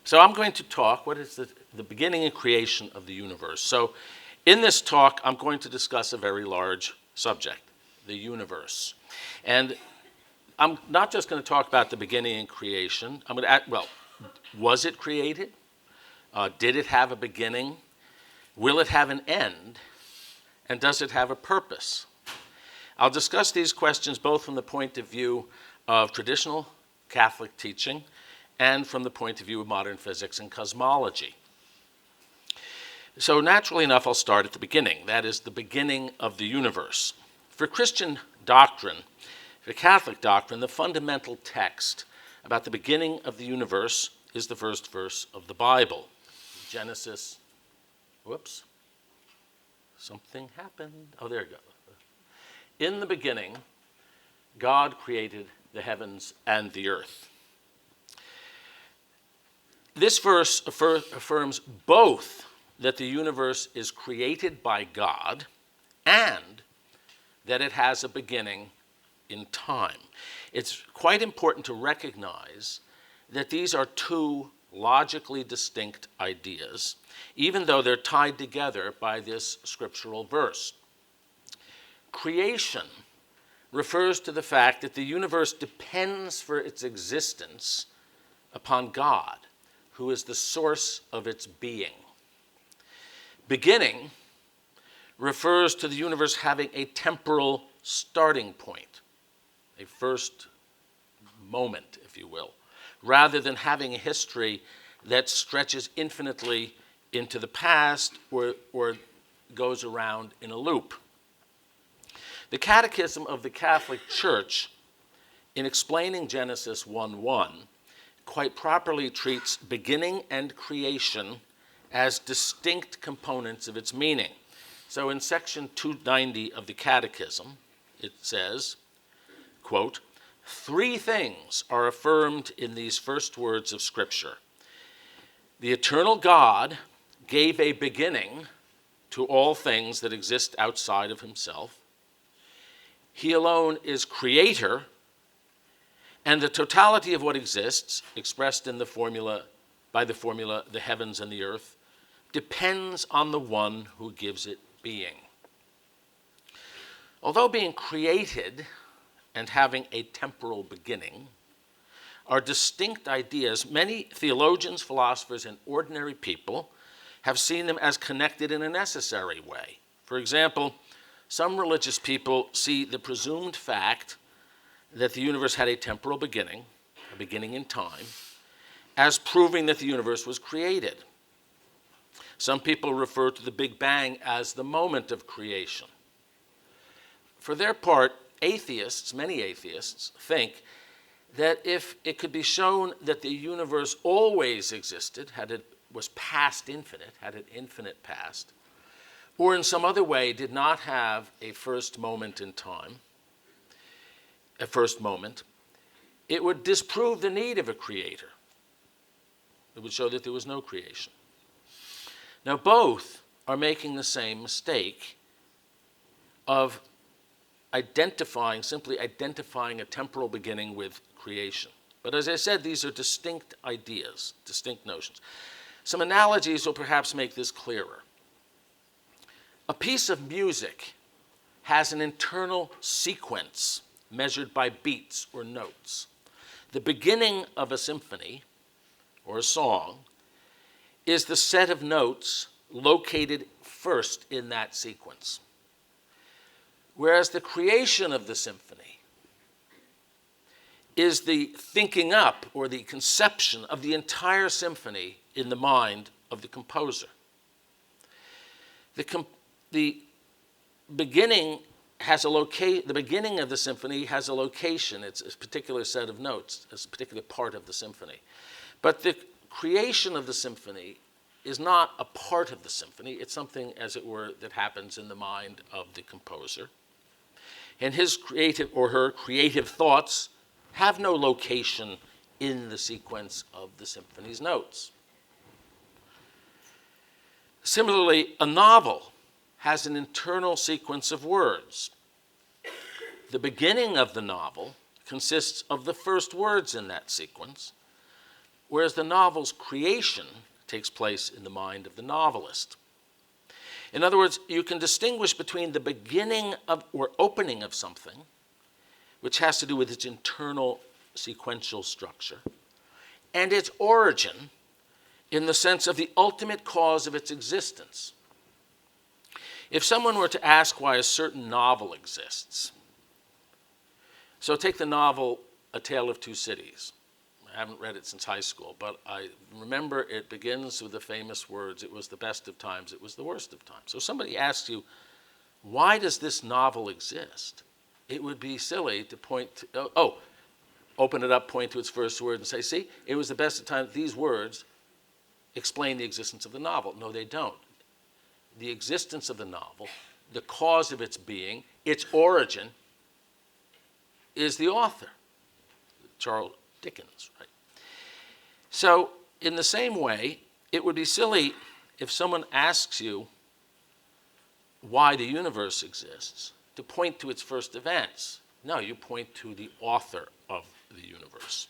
So I'm going to talk, what is the beginning and creation of the universe. So in this talk, I'm going to discuss a very large subject, the universe. And I'm not just going to talk about the beginning and creation. I'm going to was it created? Did it have a beginning? Will it have an end? And does it have a purpose? I'll discuss these questions both from the point of view of traditional Catholic teaching and from the point of view of modern physics and cosmology. So naturally enough, I'll start at the beginning. That is the beginning of the universe. For Christian doctrine, for Catholic doctrine, the fundamental text about the beginning of the universe is the first verse of the Bible. Genesis, something happened. Oh, there you go. In the beginning, God created the heavens and the earth. This verse affirms both that the universe is created by God and that it has a beginning in time. It's quite important to recognize that these are two logically distinct ideas, even though they're tied together by this scriptural verse. Creation refers to the fact that the universe depends for its existence upon God, who is the source of its being. Beginning refers to the universe having a temporal starting point, a first moment, if you will, rather than having a history that stretches infinitely into the past or goes around in a loop. The Catechism of the Catholic Church, in explaining Genesis 1:1, quite properly treats beginning and creation as distinct components of its meaning. So in section 290 of the Catechism, it says, quote, "Three things are affirmed in these first words of Scripture. The eternal God gave a beginning to all things that exist outside of himself. He alone is creator, and the totality of what exists, expressed in the formula, the heavens and the earth, depends on the one who gives it being." Although being created and having a temporal beginning are distinct ideas, many theologians, philosophers, and ordinary people have seen them as connected in a necessary way. For example, some religious people see the presumed fact that the universe had a temporal beginning, a beginning in time, as proving that the universe was created. Some people refer to the Big Bang as the moment of creation. For their part, many atheists, think that if it could be shown that the universe always existed, had an infinite past, or in some other way did not have a first moment in time, it would disprove the need of a creator. It would show that there was no creation. Now, both are making the same mistake of simply identifying a temporal beginning with creation. But as I said, these are distinct ideas, distinct notions. Some analogies will perhaps make this clearer. A piece of music has an internal sequence measured by beats or notes. The beginning of a symphony or a song is the set of notes located first in that sequence. Whereas the creation of the symphony is the thinking up or the conception of the entire symphony in the mind of the composer. The beginning the beginning of the symphony has a location. It's a particular set of notes, it's a particular part of the symphony. But the creation of the symphony is not a part of the symphony. It's something, as it were, that happens in the mind of the composer. And his creative or her creative thoughts have no location in the sequence of the symphony's notes. Similarly, a novel has an internal sequence of words. The beginning of the novel consists of the first words in that sequence, whereas the novel's creation takes place in the mind of the novelist. In other words, you can distinguish between the beginning of or opening of something, which has to do with its internal sequential structure, and its origin in the sense of the ultimate cause of its existence. If someone were to ask why a certain novel exists, so take the novel A Tale of Two Cities. I haven't read it since high school, but I remember it begins with the famous words, "It was the best of times, it was the worst of times." So somebody asks you, why does this novel exist? It would be silly to point to, open it up, point to its first word and say, see, it was the best of times. These words explain the existence of the novel. No, they don't. The existence of the novel, the cause of its being, its origin, is the author, Charles Dickens, right? So, in the same way, it would be silly if someone asks you why the universe exists to point to its first events. No, you point to the author of the universe.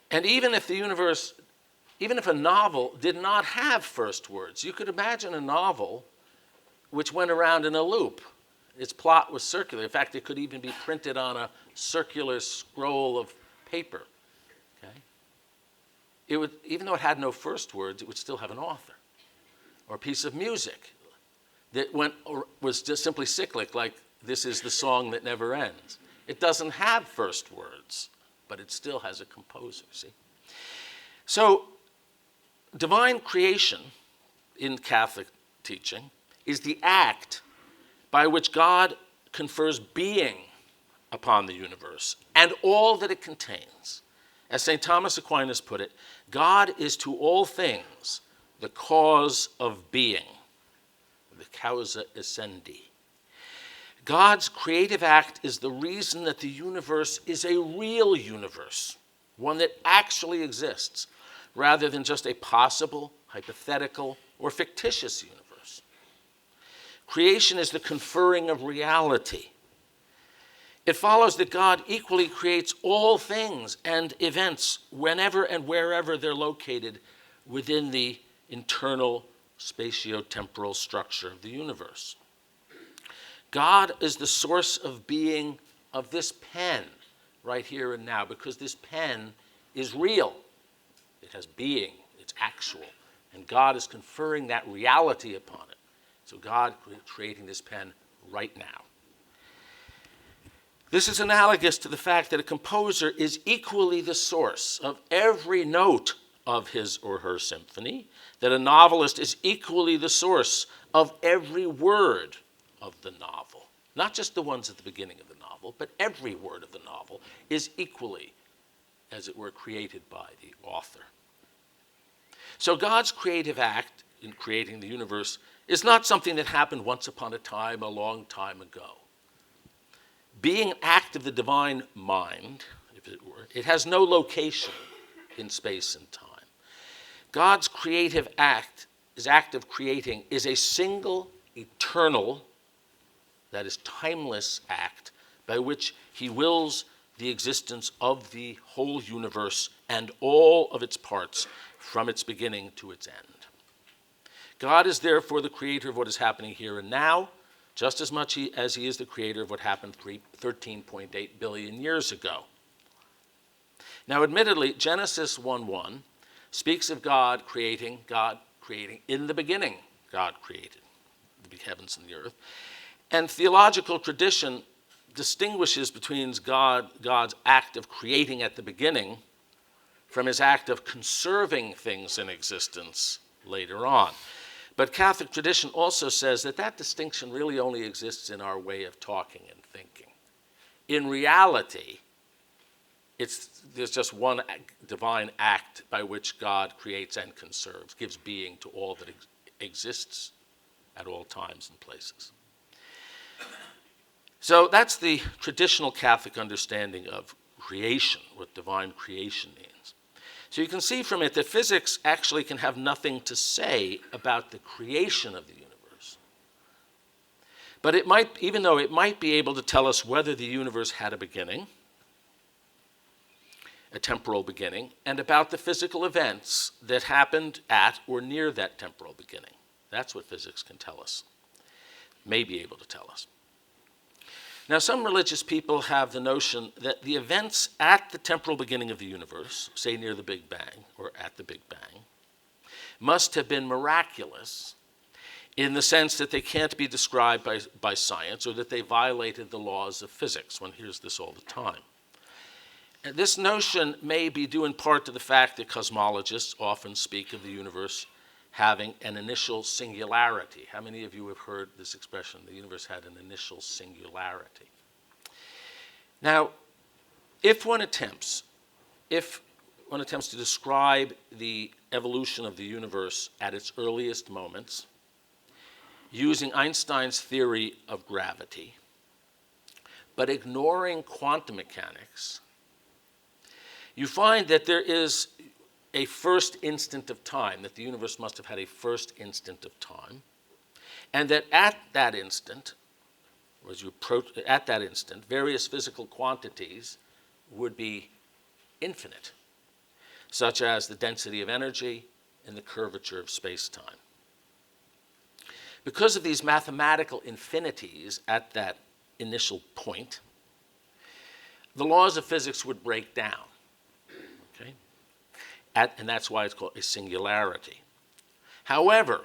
And even if a novel did not have first words, you could imagine a novel which went around in a loop. Its plot was circular. In fact, it could even be printed on a circular scroll of paper. Okay? It would, even though it had no first words, it would still have an author. Or a piece of music that was just simply cyclic, like "This is the song that never ends." It doesn't have first words, but it still has a composer, see? So, divine creation in Catholic teaching is the act by which God confers being upon the universe and all that it contains. As St. Thomas Aquinas put it, God is to all things the cause of being, the causa essendi. God's creative act is the reason that the universe is a real universe, one that actually exists, rather than just a possible, hypothetical, or fictitious universe. Creation is the conferring of reality. It follows that God equally creates all things and events whenever and wherever they're located within the internal spatio-temporal structure of the universe. God is the source of being of this pen right here and now, because this pen is real. It has being, it's actual, and God is conferring that reality upon it. So God is creating this pen right now. This is analogous to the fact that a composer is equally the source of every note of his or her symphony, that a novelist is equally the source of every word of the novel. Not just the ones at the beginning of the novel, but every word of the novel is equally, as it were, created by the author. So God's creative act in creating the universe is not something that happened once upon a time, a long time ago. Being an act of the divine mind, if it were, it has no location in space and time. God's creative act, his act of creating, is a single, eternal, that is timeless act by which he wills the existence of the whole universe and all of its parts from its beginning to its end. God is therefore the creator of what is happening here and now, just as much as he is the creator of what happened 13.8 billion years ago. Now, admittedly, Genesis 1:1 speaks of God creating. In the beginning, God created the heavens and the earth. And theological tradition distinguishes between God's act of creating at the beginning from his act of conserving things in existence later on. But Catholic tradition also says that that distinction really only exists in our way of talking and thinking. In reality, there's just one divine act by which God creates and conserves, gives being to all that exists at all times and places. So that's the traditional Catholic understanding of creation, what divine creation means. So you can see from it that physics actually can have nothing to say about the creation of the universe. But it might, even though it might be able to tell us whether the universe had a beginning, a temporal beginning and about the physical events that happened at or near that temporal beginning. That's what physics can tell us, may be able to tell us. Now, some religious people have the notion that the events at the temporal beginning of the universe, say near the Big Bang or at the Big Bang, must have been miraculous in the sense that they can't be described by science, or that they violated the laws of physics. One hears this all the time. And this notion may be due in part to the fact that cosmologists often speak of the universe having an initial singularity. How many of you have heard this expression, the universe had an initial singularity? Now, if one attempts to describe the evolution of the universe at its earliest moments, using Einstein's theory of gravity, but ignoring quantum mechanics, you find that there is a first instant of time, that the universe must have had a first instant of time, and that at that instant, various physical quantities would be infinite, such as the density of energy and the curvature of space-time. Because of these mathematical infinities at that initial point, the laws of physics would break down. Okay? And that's why it's called a singularity. However,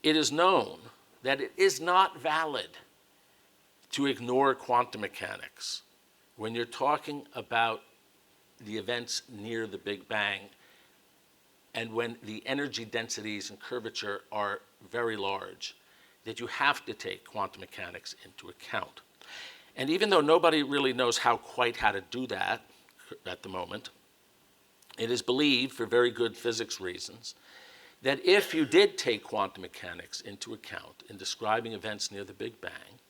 it is known that it is not valid to ignore quantum mechanics when you're talking about the events near the Big Bang and when the energy densities and curvature are very large, that you have to take quantum mechanics into account. And even though nobody really knows quite how to do that at the moment, it is believed, for very good physics reasons, that if you did take quantum mechanics into account in describing events near the Big Bang,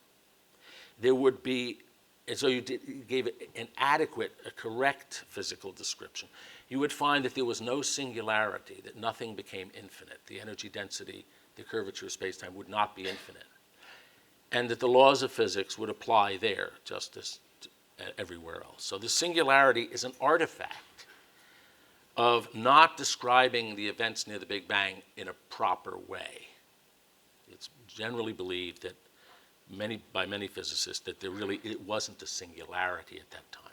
there would be, and so you gave it an adequate, a correct physical description, you would find that there was no singularity, that nothing became infinite. The energy density, the curvature of space-time would not be infinite, and that the laws of physics would apply there just as everywhere else. So the singularity is an artifact of not describing the events near the Big Bang in a proper way. It's generally believed that by many physicists that it wasn't a singularity at that time.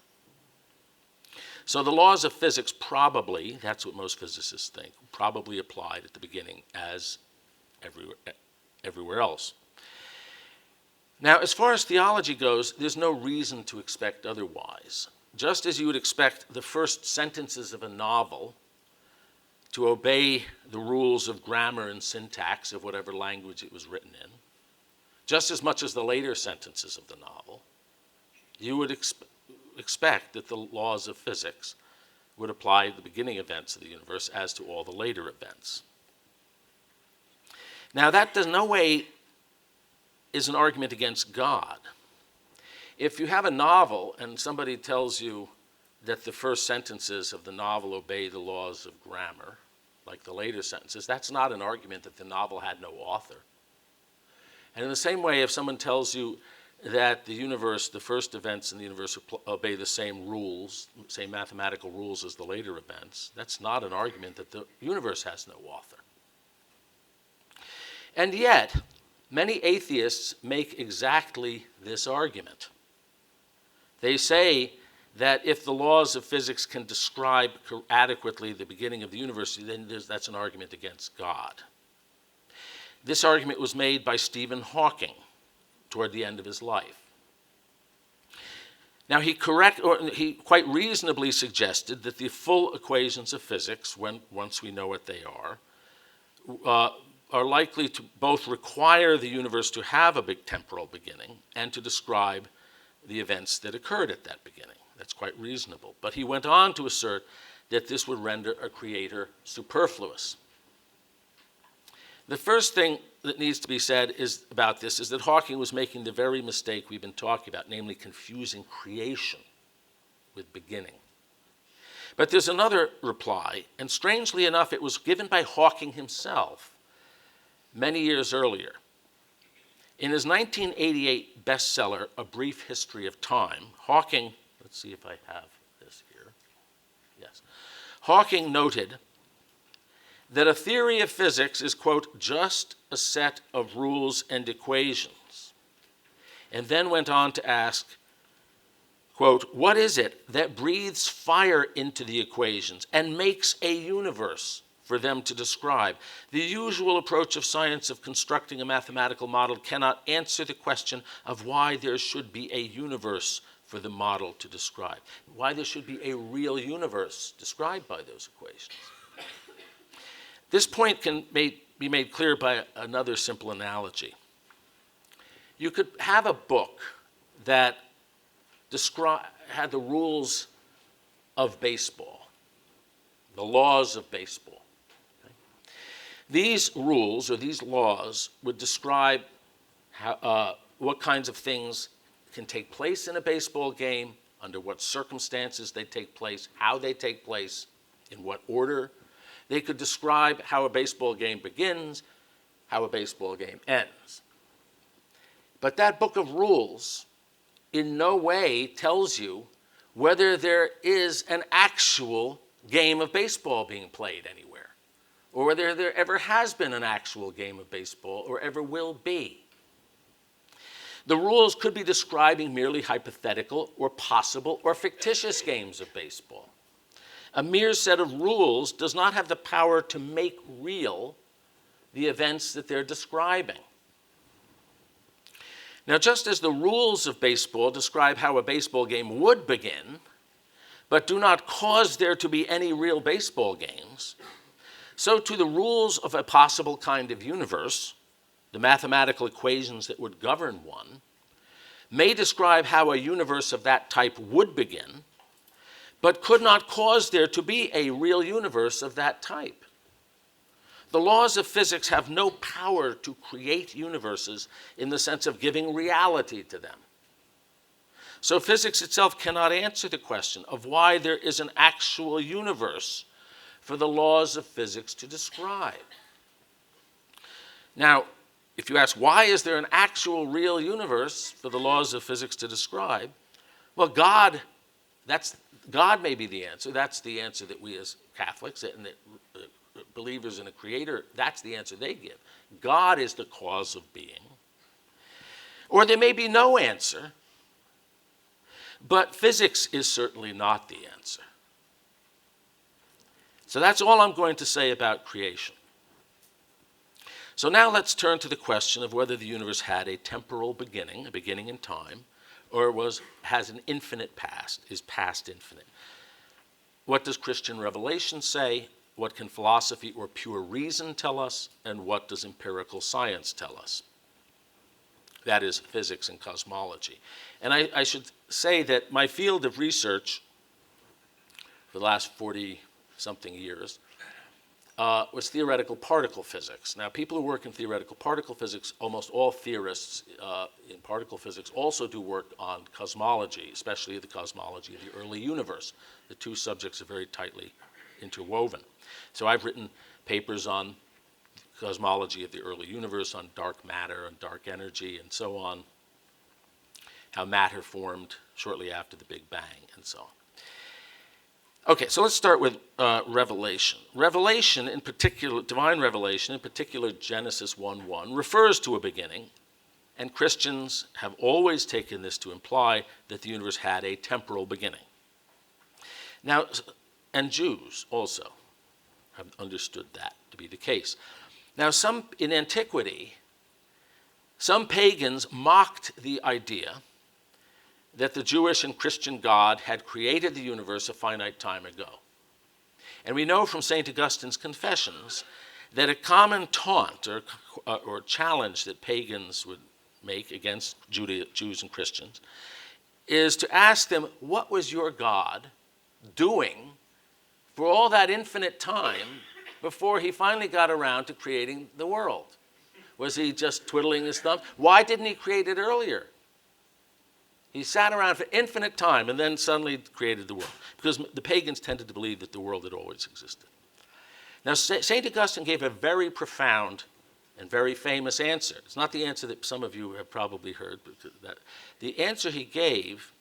So the laws of physics probably, that's what most physicists think, probably applied at the beginning as everywhere else. Now, as far as theology goes, there's no reason to expect otherwise. Just as you would expect the first sentences of a novel to obey the rules of grammar and syntax of whatever language it was written in, just as much as the later sentences of the novel, you would expect that the laws of physics would apply to the beginning events of the universe as to all the later events. Now, that in no way is an argument against God. If you have a novel and somebody tells you that the first sentences of the novel obey the laws of grammar, like the later sentences, that's not an argument that the novel had no author. And in the same way, if someone tells you that the universe, the first events in the universe obey the same rules, same mathematical rules as the later events, that's not an argument that the universe has no author. And yet, many atheists make exactly this argument. They say that if the laws of physics can describe adequately the beginning of the universe, then that's an argument against God. This argument was made by Stephen Hawking toward the end of his life. Now, he quite reasonably suggested that the full equations of physics, once we know what they are likely to both require the universe to have a big temporal beginning and to describe the events that occurred at that beginning. That's quite reasonable. But he went on to assert that this would render a creator superfluous. The first thing that needs to be said about this is that Hawking was making the very mistake we've been talking about, namely confusing creation with beginning. But there's another reply, and strangely enough, it was given by Hawking himself many years earlier. In his 1988 bestseller, A Brief History of Time, Hawking, let's see if I have this here. Hawking noted that a theory of physics is, quote, just a set of rules and equations, and then went on to ask, quote, what is it that breathes fire into the equations and makes a universe for them to describe? The usual approach of science of constructing a mathematical model cannot answer the question of why there should be a universe for the model to describe, why there should be a real universe described by those equations. This point can be made clear by another simple analogy. You could have a book that had the rules of baseball, the laws of baseball. Okay? These rules or these laws would describe what kinds of things can take place in a baseball game, under what circumstances they take place, how they take place, in what order. They could describe how a baseball game begins, how a baseball game ends. But that book of rules in no way tells you whether there is an actual game of baseball being played anywhere, or whether there ever has been an actual game of baseball or ever will be. The rules could be describing merely hypothetical or possible or fictitious games of baseball. A mere set of rules does not have the power to make real the events that they're describing. Now, just as the rules of baseball describe how a baseball game would begin, but do not cause there to be any real baseball games, so too the rules of a possible kind of universe, the mathematical equations that would govern one, may describe how a universe of that type would begin, but could not cause there to be a real universe of that type. The laws of physics have no power to create universes in the sense of giving reality to them. So physics itself cannot answer the question of why there is an actual universe for the laws of physics to describe. Now, if you ask, why is there an actual real universe for the laws of physics to describe? Well, God may be the answer. That's the answer that we as Catholics and that believers in a creator, that's the answer they give. God is the cause of being. Or there may be no answer, but physics is certainly not the answer. So that's all I'm going to say about creation. So now let's turn to the question of whether the universe had a temporal beginning, a beginning in time, or has an infinite past, is past infinite. What does Christian revelation say? What can philosophy or pure reason tell us? And what does empirical science tell us? That is physics and cosmology. And I should say that my field of research for the last 40-something years was theoretical particle physics. Now, people who work in theoretical particle physics, almost all theorists in particle physics also do work on cosmology, especially the cosmology of the early universe. The two subjects are very tightly interwoven. So I've written papers on cosmology of the early universe, on dark matter and dark energy and so on, how matter formed shortly after the Big Bang and so on. Okay, so let's start with revelation. Revelation in particular, divine revelation, in particular Genesis 1:1, refers to a beginning, and Christians have always taken this to imply that the universe had a temporal beginning. Now, and Jews also have understood that to be the case. Now, in antiquity, some pagans mocked the idea that the Jewish and Christian God had created the universe a finite time ago. And we know from St. Augustine's Confessions that a common taunt or challenge that pagans would make against Jews and Christians is to ask them, what was your God doing for all that infinite time before he finally got around to creating the world? Was he just twiddling his thumb? Why didn't he create it earlier? He sat around for infinite time and then suddenly created the world, because the pagans tended to believe that the world had always existed. Now, St. Augustine gave a very profound and very famous answer. It's not the answer that some of you have probably heard, but the answer he gave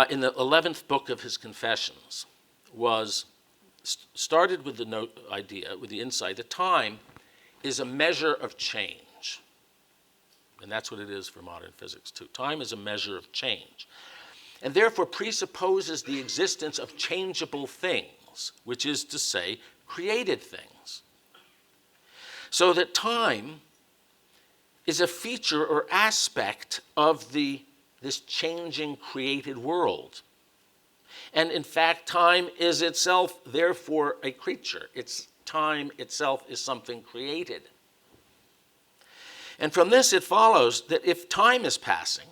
in the 11th book of his Confessions, started with the idea, with the insight that time is a measure of change. And that's what it is for modern physics, too. Time is a measure of change, and therefore presupposes the existence of changeable things, which is to say, created things. So that time is a feature or aspect of this changing created world. And in fact, time is itself, therefore, a creature. Time itself is something created. And from this it follows that if time is passing,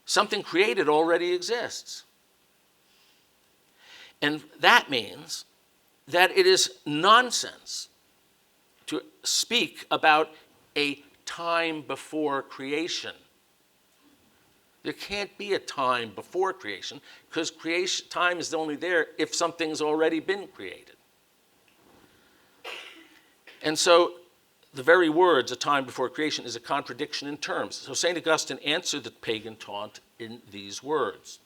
something created already exists. And that means that it is nonsense to speak about a time before creation. There can't be a time before creation, because time is only there if something's already been created. And so the very words, a time before creation, is a contradiction in terms. So St. Augustine answered the pagan taunt in these words.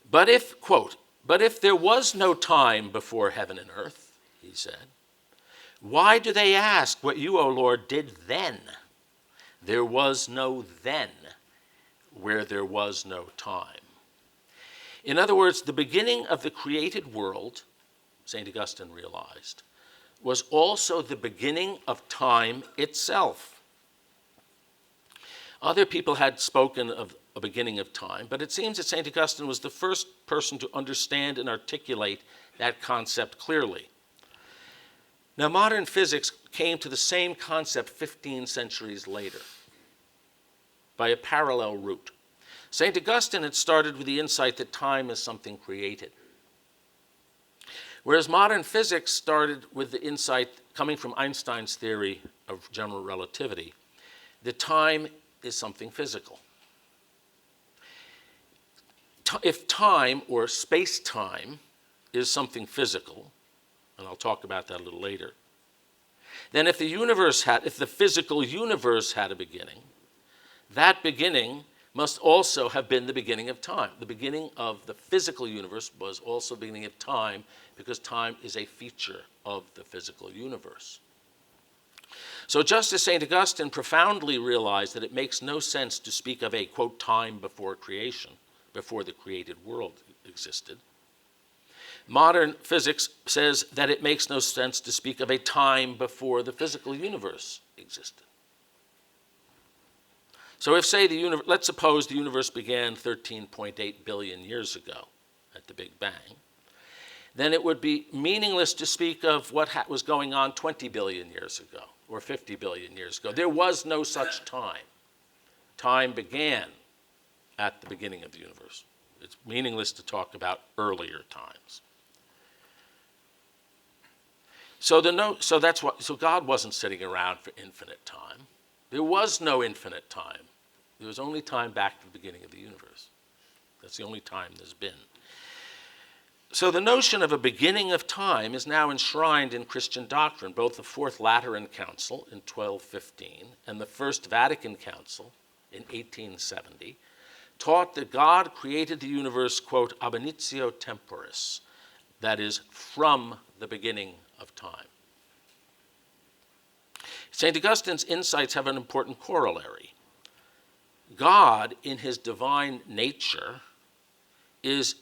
But if, quote, "But if there was no time before heaven and earth," he said, "why do they ask what you, O Lord, did then? There was no then where there was no time." In other words, the beginning of the created world, St. Augustine realized, was also the beginning of time itself. Other people had spoken of a beginning of time, but it seems that St. Augustine was the first person to understand and articulate that concept clearly. Now, modern physics came to the same concept 15 centuries later by a parallel route. St. Augustine had started with the insight that time is something created, whereas modern physics started with the insight coming from Einstein's theory of general relativity that time is something physical. If time, or space-time, is something physical, and I'll talk about that a little later, then if the physical universe had a beginning, that beginning must also have been the beginning of time. The beginning of the physical universe was also the beginning of time, because time is a feature of the physical universe. So just as St. Augustine profoundly realized that it makes no sense to speak of a, quote, time before creation, before the created world existed, modern physics says that it makes no sense to speak of a time before the physical universe existed. So if, say, let's suppose the universe began 13.8 billion years ago at the Big Bang, then it would be meaningless to speak of what was going on 20 billion years ago or 50 billion years ago. There was no such time. Time began at the beginning of the universe. It's meaningless to talk about earlier times. So God wasn't sitting around for infinite time. There was no infinite time. There was only time back to the beginning of the universe. That's the only time there's been. So the notion of a beginning of time is now enshrined in Christian doctrine. Both the Fourth Lateran Council in 1215 and the First Vatican Council in 1870 taught that God created the universe, quote, ab initio temporis, that is, from the beginning of time. St. Augustine's insights have an important corollary. God, in his divine nature, is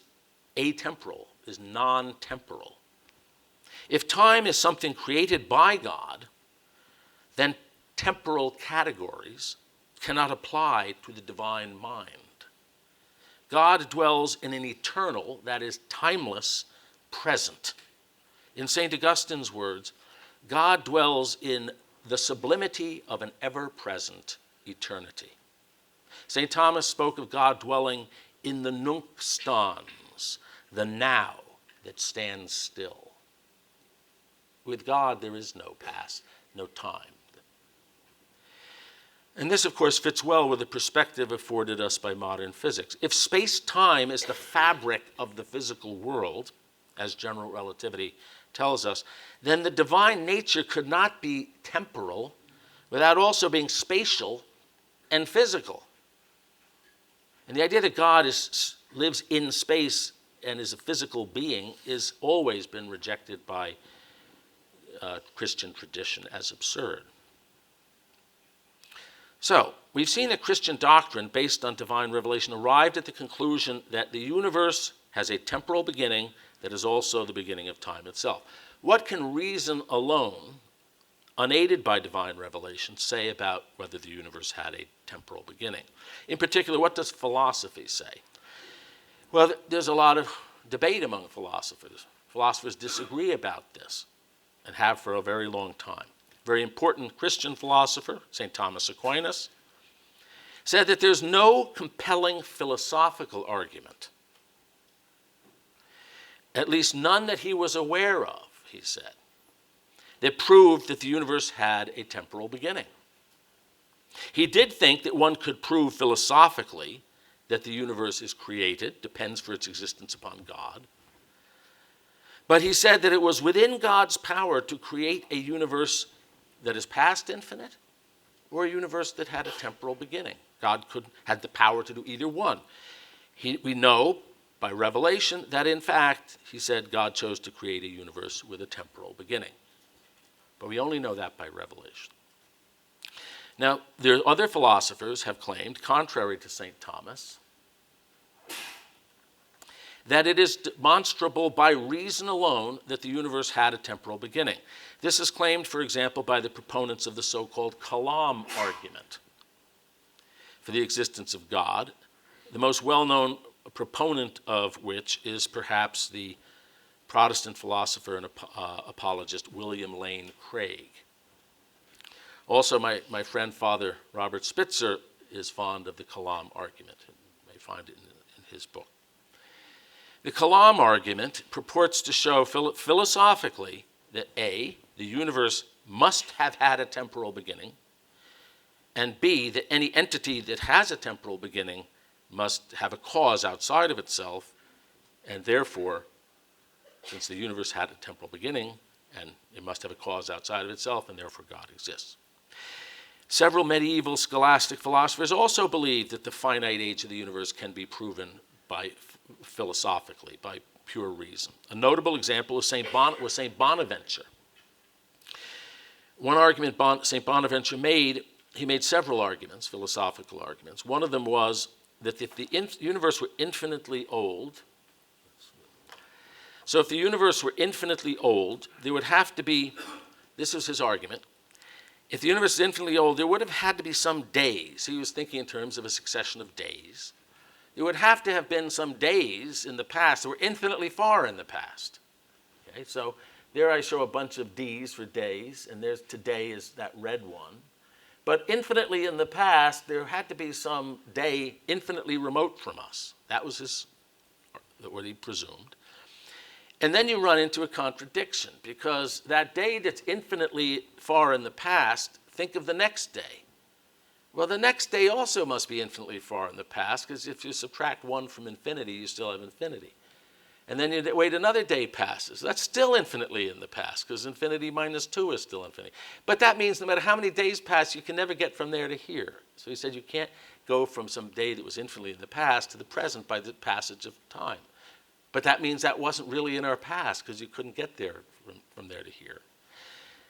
atemporal, is non-temporal. If time is something created by God, then temporal categories cannot apply to the divine mind. God dwells in an eternal, that is, timeless, present. In St. Augustine's words, God dwells in the sublimity of an ever-present eternity. St. Thomas spoke of God dwelling in the nunc stans, the now that stands still. With God, there is no past, no time. And this, of course, fits well with the perspective afforded us by modern physics. If space-time is the fabric of the physical world, as general relativity tells us, then the divine nature could not be temporal without also being spatial and physical. And the idea that God lives in space and is a physical being has always been rejected by Christian tradition as absurd. So, we've seen that Christian doctrine based on divine revelation arrived at the conclusion that the universe has a temporal beginning that is also the beginning of time itself. What can reason alone, unaided by divine revelation, say about whether the universe had a temporal beginning? In particular, what does philosophy say? Well, there's a lot of debate among philosophers. Philosophers disagree about this and have for a very long time. Very important Christian philosopher, St. Thomas Aquinas, said that there's no compelling philosophical argument, at least none that he was aware of, he said, that proved that the universe had a temporal beginning. He did think that one could prove philosophically that the universe is created, depends for its existence upon God. But he said that it was within God's power to create a universe that is past infinite or a universe that had a temporal beginning. God had the power to do either one. We know by revelation that, in fact, he said God chose to create a universe with a temporal beginning. But we only know that by revelation. Now, there are other philosophers have claimed, contrary to St. Thomas, that it is demonstrable by reason alone that the universe had a temporal beginning. This is claimed, for example, by the proponents of the so-called Kalam argument for the existence of God, the most well-known proponent of which is perhaps the Protestant philosopher and apologist William Lane Craig. Also, my friend Father Robert Spitzer is fond of the Kalam argument. You may find it in his book. The Kalam argument purports to show philosophically that A, the universe must have had a temporal beginning, and B, that any entity that has a temporal beginning must have a cause outside of itself, and therefore, since the universe had a temporal beginning, and it must have a cause outside of itself, and therefore God exists. Several medieval scholastic philosophers also believed that the finite age of the universe can be proven philosophically, by pure reason. A notable example was St. Bonaventure. One argument St. Bonaventure made, he made several arguments, philosophical arguments. One of them was that if the universe were infinitely old, so if the universe were infinitely old, there would have to be, this is his argument, if the universe is infinitely old, there would have had to be some days. He was thinking in terms of a succession of days. There would have to have been some days in the past that were infinitely far in the past. Okay, so there I show a bunch of D's for days, and there's today is that red one. But infinitely in the past, there had to be some day infinitely remote from us. That was what he presumed. And then you run into a contradiction, because that day that's infinitely far in the past, think of the next day. Well, the next day also must be infinitely far in the past, because if you subtract 1 from infinity, you still have infinity. And then you wait another day passes. That's still infinitely in the past, because infinity minus 2 is still infinity. But that means no matter how many days pass, you can never get from there to here. So he said you can't go from some day that was infinitely in the past to the present by the passage of time. But that means that wasn't really in our past, because you couldn't get there from there to here.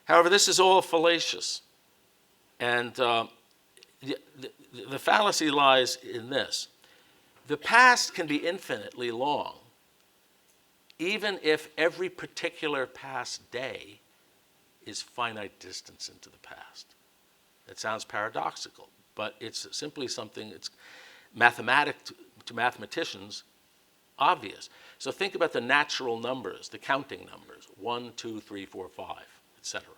However, this is all fallacious. And the fallacy lies in this. The past can be infinitely long, even if every particular past day is finite distance into the past. That sounds paradoxical, but it's simply something that's to mathematicians obvious. So think about the natural numbers, the counting numbers, 1, 2, 3, 4, 5, etc.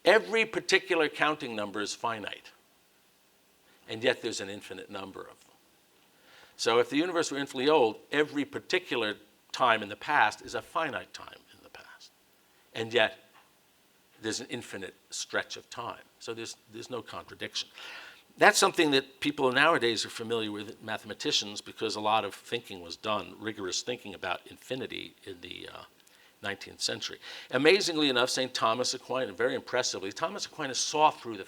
Every particular counting number is finite, and yet there's an infinite number of them. So if the universe were infinitely old, every particular time in the past is a finite time in the past, and yet there's an infinite stretch of time. So there's no contradiction. That's something that people nowadays are familiar with, mathematicians, because a lot of thinking was done, rigorous thinking about infinity in the 19th century. Amazingly enough, St. Thomas Aquinas, very impressively, Thomas Aquinas saw through the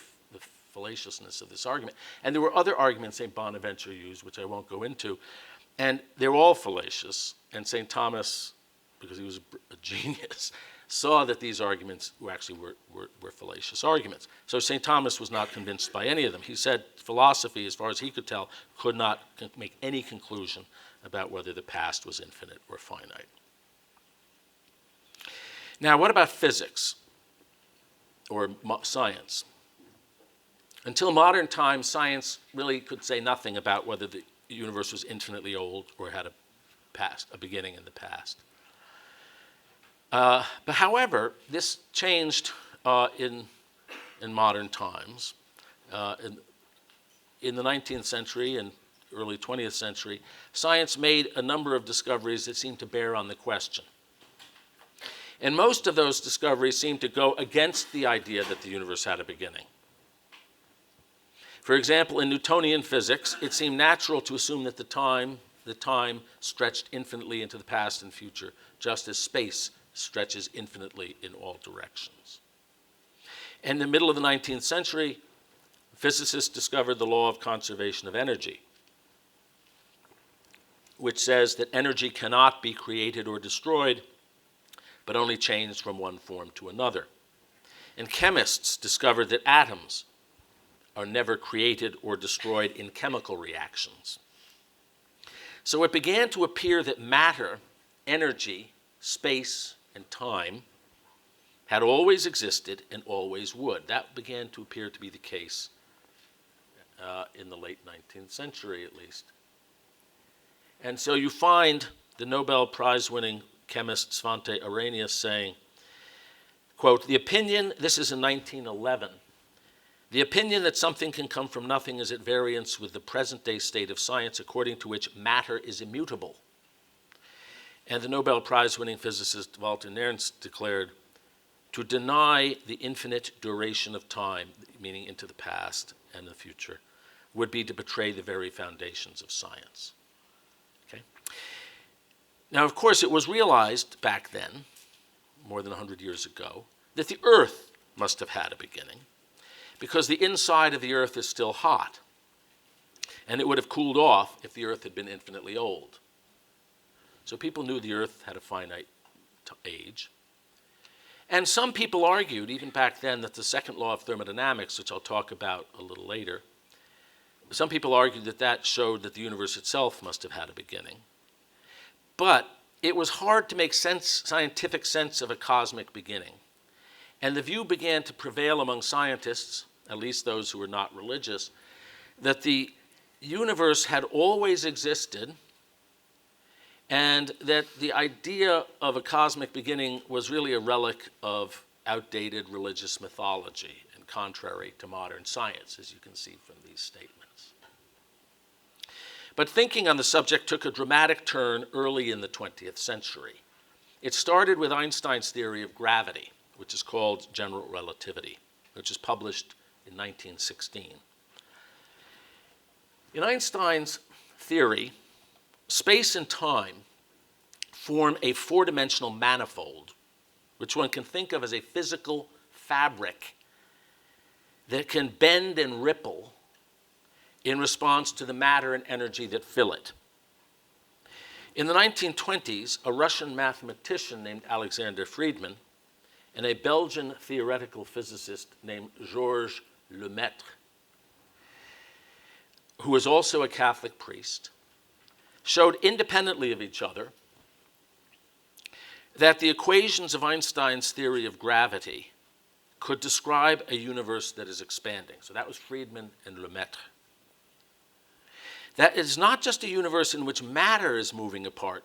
fallaciousness of this argument. And there were other arguments St. Bonaventure used, which I won't go into, and they're all fallacious. And St. Thomas, because he was a genius, saw that these arguments were fallacious arguments. So St. Thomas was not convinced by any of them. He said philosophy, as far as he could tell, could not make any conclusion about whether the past was infinite or finite. Now, what about physics or science? Until modern times, science really could say nothing about whether the universe was infinitely old or had a beginning in the past. But however, this changed in modern times. In the 19th century and early 20th century, science made a number of discoveries that seemed to bear on the question. And most of those discoveries seemed to go against the idea that the universe had a beginning. For example, in Newtonian physics, it seemed natural to assume that the time stretched infinitely into the past and future, just as space stretches infinitely in all directions. In the middle of the 19th century, physicists discovered the law of conservation of energy, which says that energy cannot be created or destroyed, but only changed from one form to another. And chemists discovered that atoms are never created or destroyed in chemical reactions. So it began to appear that matter, energy, space, and time had always existed and always would. That began to appear to be the case in the late 19th century, at least. And so you find the Nobel Prize-winning chemist Svante Arrhenius saying, quote, "The opinion," this is in 1911, "the opinion that something can come from nothing is at variance with the present-day state of science, according to which matter is immutable." And the Nobel Prize-winning physicist Walter Nernst declared, "To deny the infinite duration of time," meaning into the past and the future, "would be to betray the very foundations of science." Okay? Now, of course, it was realized back then, more than 100 years ago, that the Earth must have had a beginning, because the inside of the Earth is still hot, and it would have cooled off if the Earth had been infinitely old. So people knew the Earth had a finite age. And some people argued, even back then, that the second law of thermodynamics, which I'll talk about a little later, some people argued that that showed that the universe itself must have had a beginning. But it was hard to make scientific sense of a cosmic beginning. And the view began to prevail among scientists, at least those who were not religious, that the universe had always existed, and that the idea of a cosmic beginning was really a relic of outdated religious mythology and contrary to modern science, as you can see from these statements. But thinking on the subject took a dramatic turn early in the 20th century. It started with Einstein's theory of gravity, which is called general relativity, which is published in 1916. In Einstein's theory, space and time form a four-dimensional manifold, which one can think of as a physical fabric that can bend and ripple in response to the matter and energy that fill it. In the 1920s, a Russian mathematician named Alexander Friedmann and a Belgian theoretical physicist named Georges Lemaitre, who was also a Catholic priest, showed independently of each other that the equations of Einstein's theory of gravity could describe a universe that is expanding. So that was Friedmann and Lemaitre. That is not just a universe in which matter is moving apart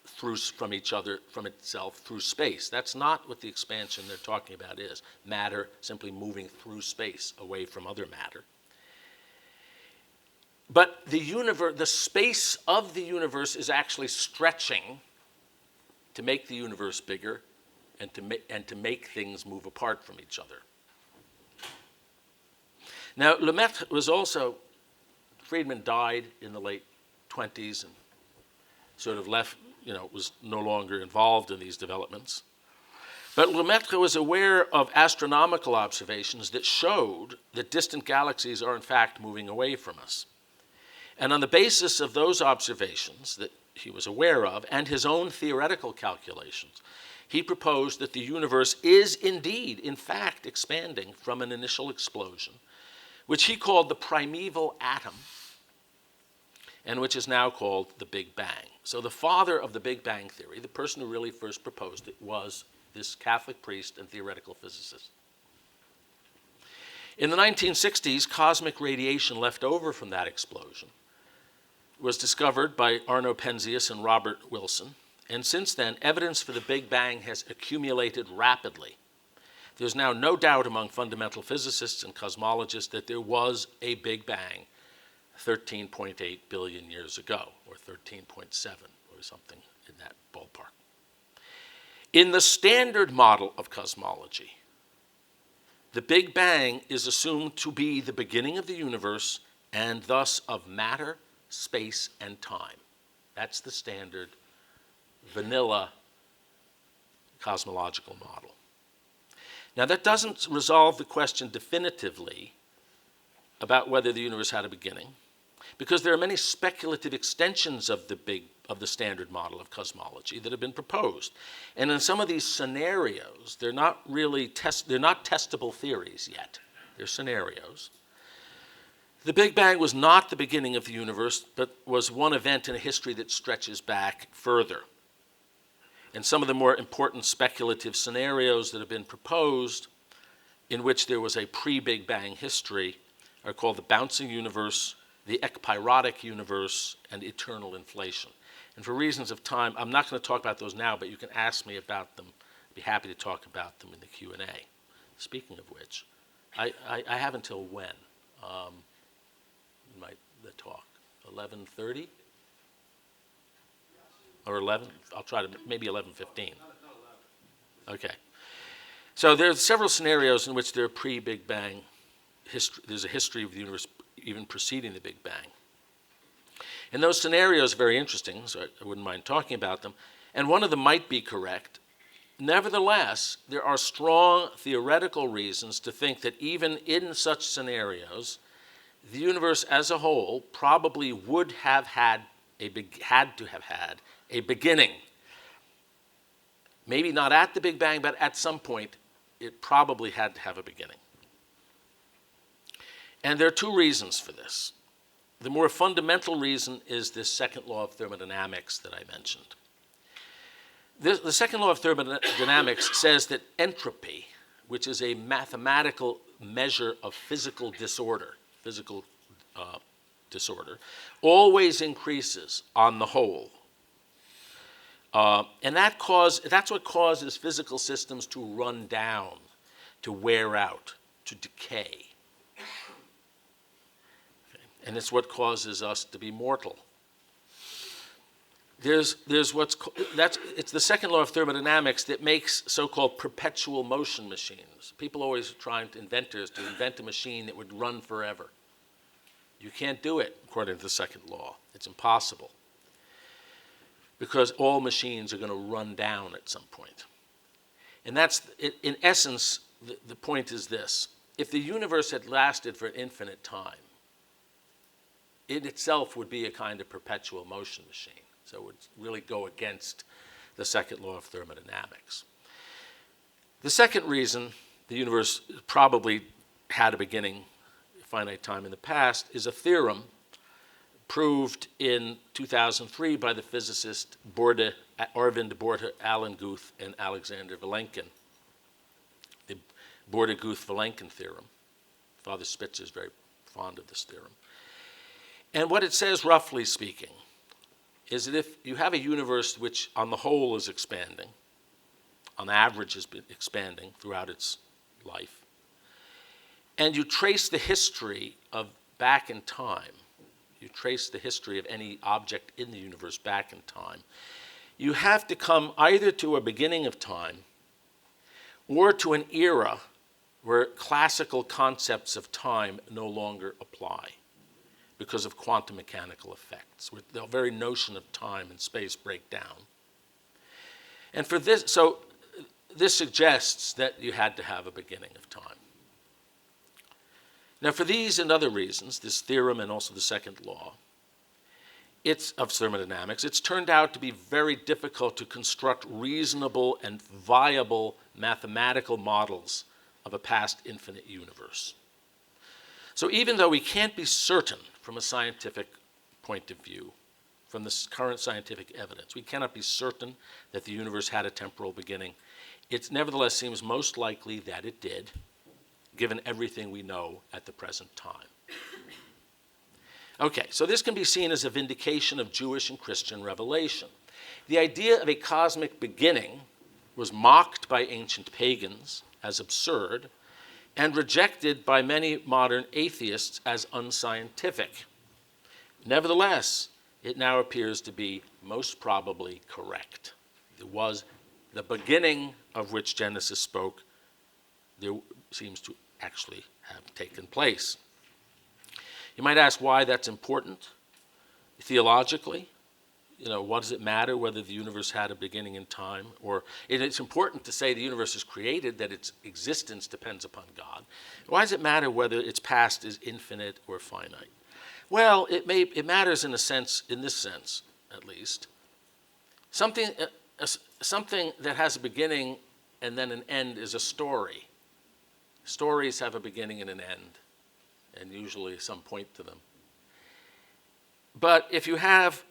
from each other, from itself, through space. That's not what the expansion they're talking about is. Matter simply moving through space, away from other matter. But the space of the universe is actually stretching to make the universe bigger and to make things move apart from each other. Now, Lemaitre was also, Friedmann died in the late 20s and sort of left, was no longer involved in these developments. But Lemaitre was aware of astronomical observations that showed that distant galaxies are in fact moving away from us. And on the basis of those observations that he was aware of and his own theoretical calculations, he proposed that the universe is indeed, in fact, expanding from an initial explosion, which he called the primeval atom, and which is now called the Big Bang. So the father of the Big Bang theory, the person who really first proposed it, was this Catholic priest and theoretical physicist. In the 1960s, cosmic radiation left over from that explosion was discovered by Arno Penzias and Robert Wilson, and since then, evidence for the Big Bang has accumulated rapidly. There's now no doubt among fundamental physicists and cosmologists that there was a Big Bang 13.8 billion years ago, or 13.7, or something in that ballpark. In the standard model of cosmology, the Big Bang is assumed to be the beginning of the universe and thus of matter, space, and time. That's the standard vanilla cosmological model. Now, that doesn't resolve the question definitively about whether the universe had a beginning, because there are many speculative extensions of the standard model of cosmology that have been proposed. And in some of these scenarios, they're not really they're not testable theories yet. They're scenarios. The Big Bang was not the beginning of the universe, but was one event in a history that stretches back further. And some of the more important speculative scenarios that have been proposed in which there was a pre-Big Bang history are called the bouncing universe, the ekpyrotic universe, and eternal inflation. And for reasons of time, I'm not going to talk about those now, but you can ask me about them. I'd be happy to talk about them in the Q&A. Speaking of which, I have until when? The talk, 11:30? Or 11? I'll try to, maybe 11:15. Okay. So there's several scenarios in which there are pre-Big Bang history. There's a history of the universe even preceding the Big Bang. And those scenarios are very interesting, so I wouldn't mind talking about them. And one of them might be correct. Nevertheless, there are strong theoretical reasons to think that even in such scenarios, the universe as a whole probably would have had to have had a beginning. Maybe not at the Big Bang, but at some point, it probably had to have a beginning. And there are two reasons for this. The more fundamental reason is this second law of thermodynamics that I mentioned. The second law of thermodynamics says that entropy, which is a mathematical measure of physical disorder, always increases on the whole. And that's what causes physical systems to run down, to wear out, to decay. Okay. And it's what causes us to be mortal. It's the second law of thermodynamics that makes so-called perpetual motion machines. People always are trying to invent a machine that would run forever. You can't do it according to the second law. It's impossible, because all machines are going to run down at some point. And that's, in essence, the point is this. If the universe had lasted for infinite time, it itself would be a kind of perpetual motion machine. So it would really go against the second law of thermodynamics. The second reason the universe probably had a beginning, finite time in the past, is a theorem proved in 2003 by the physicist Arvind Borta, Alan Guth, and Alexander Vilenkin. The Borda-Guth-Vilenkin theorem. Father Spitzer is very fond of this theorem. And what it says, roughly speaking, is that if you have a universe which on the whole is expanding, on average has been expanding throughout its life, and you trace the history of back in time, you trace the history of any object in the universe back in time, you have to come either to a beginning of time or to an era where classical concepts of time no longer apply because of quantum mechanical effects, where the very notion of time and space break down. And for this, so this suggests that you had to have a beginning of time. Now, for these and other reasons, this theorem and also the second law, of thermodynamics, it's turned out to be very difficult to construct reasonable and viable mathematical models of a past infinite universe. So even though we can't be certain from a scientific point of view, from the current scientific evidence, we cannot be certain that the universe had a temporal beginning, it nevertheless seems most likely that it did, given everything we know at the present time. Okay, so this can be seen as a vindication of Jewish and Christian revelation. The idea of a cosmic beginning was mocked by ancient pagans as absurd and rejected by many modern atheists as unscientific. Nevertheless, it now appears to be most probably correct. It was the beginning of which Genesis spoke, there seems to actually have taken place. You might ask why that's important theologically. What does it matter whether the universe had a beginning in time? Or it's important to say the universe is created, that its existence depends upon God. Why does it matter whether its past is infinite or finite? Well, it matters in this sense, at least. Something that has a beginning and then an end is a story. Stories have a beginning and an end, and usually some point to them. But if you have,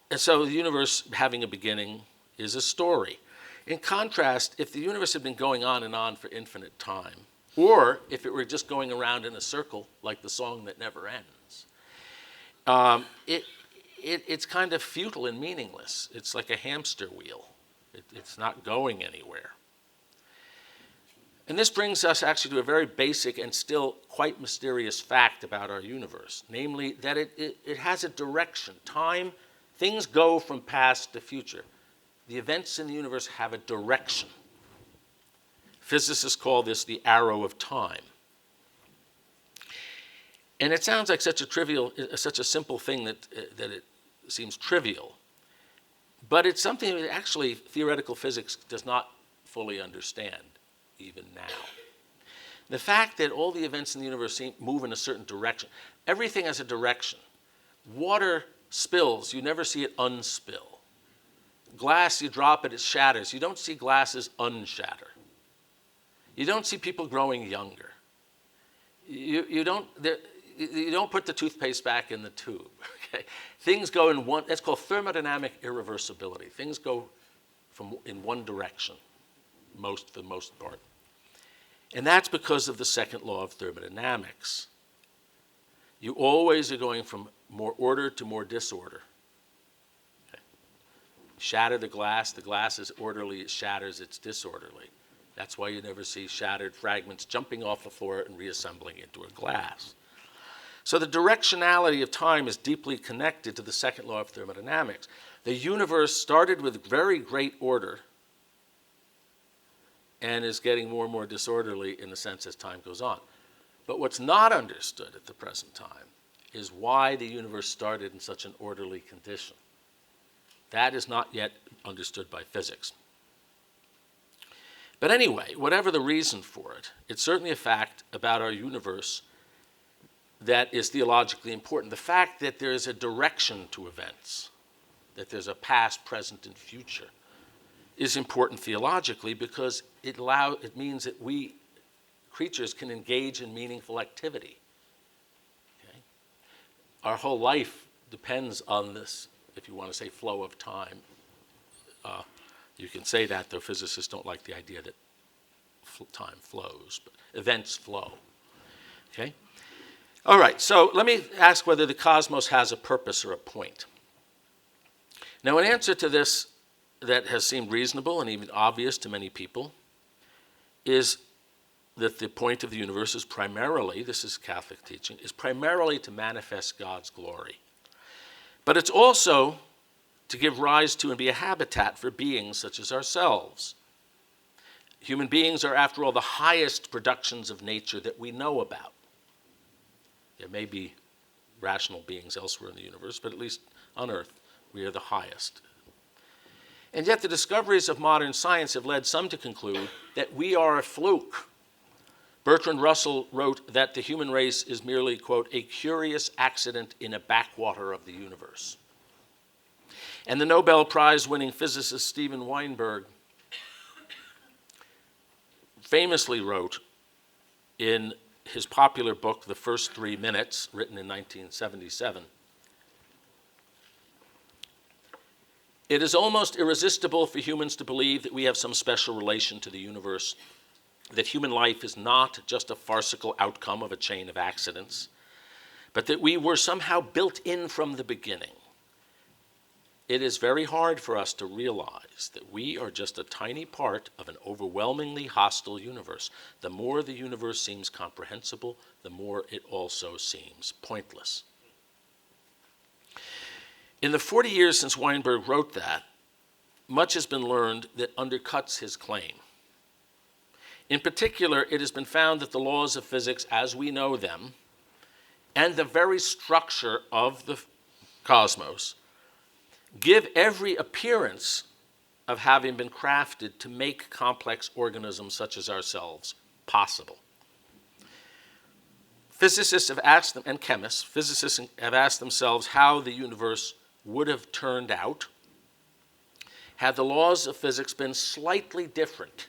and so the universe having a beginning is a story. In contrast, if the universe had been going on and on for infinite time, or if it were just going around in a circle like the song that never ends, it's kind of futile and meaningless. It's like a hamster wheel. It's not going anywhere. And this brings us actually to a very basic and still quite mysterious fact about our universe, namely that it has a direction. Time, things go from past to future. The events in the universe have a direction. Physicists call this the arrow of time. And it sounds like such a simple thing that it seems trivial. But it's something that actually theoretical physics does not fully understand even now. The fact that all the events in the universe move in a certain direction. Everything has a direction. Water spills, you never see it unspill. Glass, you drop it, it shatters. You don't see glasses unshatter. You don't see people growing younger. You don't put the toothpaste back in the tube. Okay? Things go in one, that's called thermodynamic irreversibility. Things go in one direction, for the most part. And that's because of the second law of thermodynamics. You always are going from more order to more disorder. Okay. Shatter the glass is orderly, it shatters, it's disorderly. That's why you never see shattered fragments jumping off the floor and reassembling into a glass. So the directionality of time is deeply connected to the second law of thermodynamics. The universe started with very great order and is getting more and more disorderly in the sense as time goes on. But what's not understood at the present time is why the universe started in such an orderly condition. That is not yet understood by physics. But anyway, whatever the reason for it, it's certainly a fact about our universe that is theologically important. The fact that there is a direction to events, that there's a past, present, and future, is important theologically because it means that we creatures can engage in meaningful activity. Okay? Our whole life depends on this, if you want to say flow of time. You can say that, though physicists don't like the idea that time flows, but events flow. Okay? All right, so let me ask whether the cosmos has a purpose or a point. Now, an answer to this that has seemed reasonable and even obvious to many people is that the point of the universe is primarily, this is Catholic teaching, is primarily to manifest God's glory. But it's also to give rise to and be a habitat for beings such as ourselves. Human beings are, after all, the highest productions of nature that we know about. There may be rational beings elsewhere in the universe, but at least on Earth, we are the highest. And yet the discoveries of modern science have led some to conclude that we are a fluke. Bertrand Russell wrote that the human race is merely, quote, a curious accident in a backwater of the universe. And the Nobel Prize-winning physicist Steven Weinberg famously wrote in his popular book, The First 3 Minutes, written in 1977, "It is almost irresistible for humans to believe that we have some special relation to the universe, that human life is not just a farcical outcome of a chain of accidents, but that we were somehow built in from the beginning. It is very hard for us to realize that we are just a tiny part of an overwhelmingly hostile universe. The more the universe seems comprehensible, the more it also seems pointless." In the 40 years since Weinberg wrote that, much has been learned that undercuts his claim. In particular, it has been found that the laws of physics as we know them and the very structure of the cosmos give every appearance of having been crafted to make complex organisms such as ourselves possible. Physicists have asked them, and chemists, physicists have asked themselves how the universe would have turned out had the laws of physics been slightly different